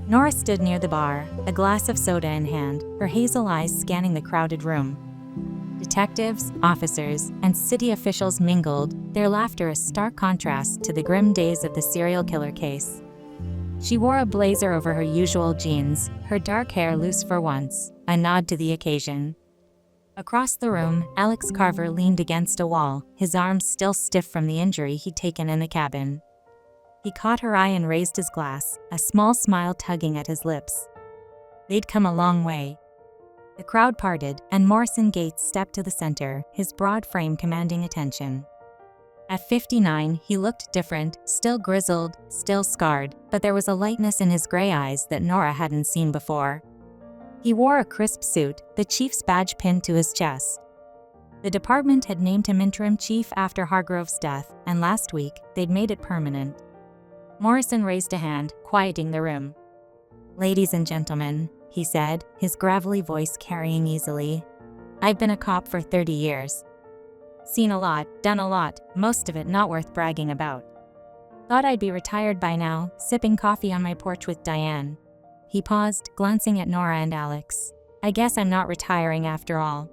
Nora stood near the bar, a glass of soda in hand, her hazel eyes scanning the crowded room. Detectives, officers, and city officials mingled, their laughter a stark contrast to the grim days of the serial killer case. She wore a blazer over her usual jeans, her dark hair loose for once, a nod to the occasion. Across the room, Alex Carver leaned against a wall, his arms still stiff from the injury he'd taken in the cabin. He caught her eye and raised his glass, a small smile tugging at his lips. They'd come a long way. The crowd parted, and Morrison Gates stepped to the center, his broad frame commanding attention. At 59, he looked different, still grizzled, still scarred, but there was a lightness in his gray eyes that Nora hadn't seen before. He wore a crisp suit, the chief's badge pinned to his chest. The department had named him interim chief after Hargrove's death, and last week, they'd made it permanent. Morrison raised a hand, quieting the room. Ladies and gentlemen, he said, his gravelly voice carrying easily. I've been a cop for 30 years. Seen a lot, done a lot, most of it not worth bragging about. Thought I'd be retired by now, sipping coffee on my porch with Diane. He paused, glancing at Nora and Alex. I guess I'm not retiring after all.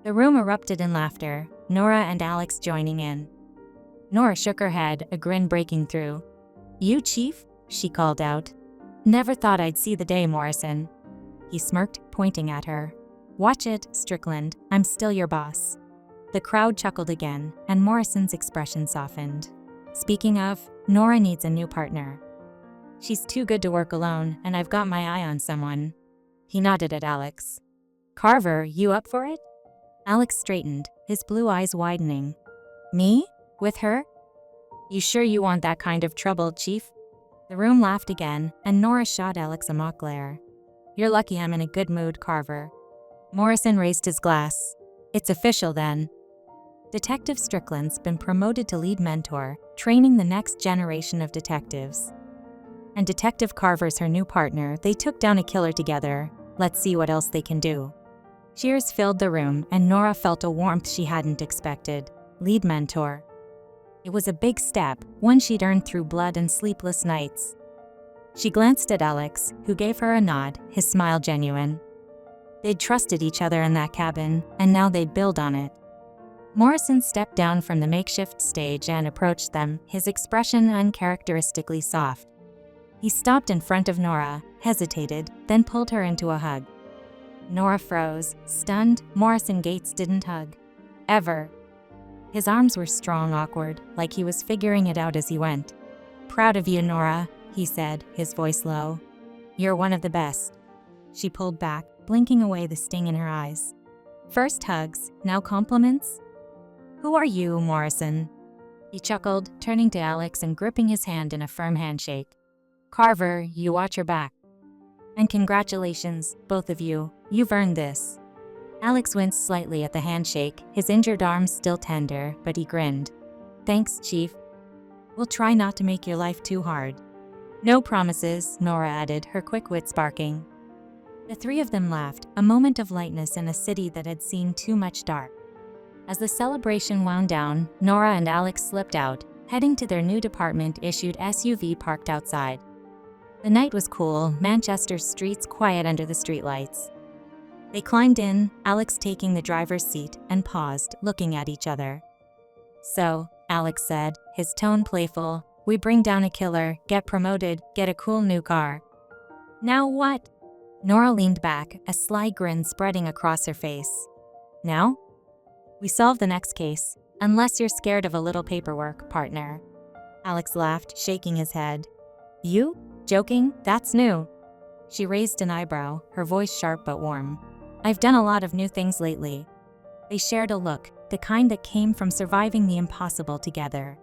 The room erupted in laughter, Nora and Alex joining in. Nora shook her head, a grin breaking through. You, Chief? She called out. Never thought I'd see the day, Morrison. He smirked, pointing at her. Watch it, Strickland, I'm still your boss. The crowd chuckled again, and Morrison's expression softened. Speaking of, Nora needs a new partner. She's too good to work alone, and I've got my eye on someone. He nodded at Alex. Carver, you up for it? Alex straightened, his blue eyes widening. Me? With her? You sure you want that kind of trouble, Chief? The room laughed again, and Nora shot Alex a mock glare. You're lucky I'm in a good mood, Carver. Morrison raised his glass. It's official then. Detective Strickland's been promoted to lead mentor, training the next generation of detectives. And Detective Carver's her new partner. They took down a killer together. Let's see what else they can do. Cheers filled the room, and Nora felt a warmth she hadn't expected. Lead mentor. It was a big step, one she'd earned through blood and sleepless nights. She glanced at Alex, who gave her a nod, his smile genuine. They'd trusted each other in that cabin, and now they'd build on it. Morrison stepped down from the makeshift stage and approached them, his expression uncharacteristically soft. He stopped in front of Nora, hesitated, then pulled her into a hug. Nora froze, stunned. Morrison Gates didn't hug. Ever. His arms were strong, awkward, like he was figuring it out as he went. Proud of you, Nora, he said, his voice low. You're one of the best. She pulled back, blinking away the sting in her eyes. First hugs, now compliments? Who are you, Morrison? He chuckled, turning to Alex and gripping his hand in a firm handshake. Carver, you watch your back. And congratulations, both of you. You've earned this. Alex winced slightly at the handshake, his injured arms still tender, but he grinned. Thanks, Chief. We'll try not to make your life too hard." "No promises," Nora added, her quick wit sparking. The three of them laughed, a moment of lightness in a city that had seen too much dark. As the celebration wound down, Nora and Alex slipped out, heading to their new department-issued SUV parked outside. The night was cool, Manchester's streets quiet under the streetlights. They climbed in, Alex taking the driver's seat, and paused, looking at each other. "So," Alex said, his tone playful, "we bring down a killer, get promoted, get a cool new car. Now what?" Nora leaned back, a sly grin spreading across her face. "Now? We solve the next case, unless you're scared of a little paperwork, partner." Alex laughed, shaking his head. "You? Joking? That's new." She raised an eyebrow, her voice sharp but warm. "I've done a lot of new things lately." They shared a look, the kind that came from surviving the impossible together.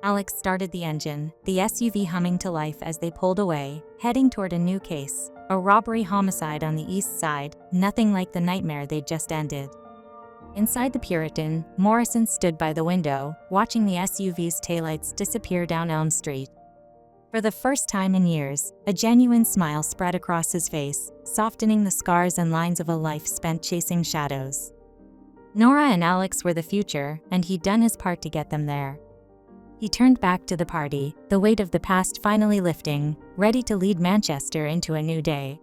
Alex started the engine, the SUV humming to life as they pulled away, heading toward a new case, a robbery homicide on the east side, nothing like the nightmare they'd just ended. Inside the Puritan, Morrison stood by the window, watching the SUV's taillights disappear down Elm Street. For the first time in years, a genuine smile spread across his face, softening the scars and lines of a life spent chasing shadows. Nora and Alex were the future, and he'd done his part to get them there. He turned back to the party, the weight of the past finally lifting, ready to lead Manchester into a new day.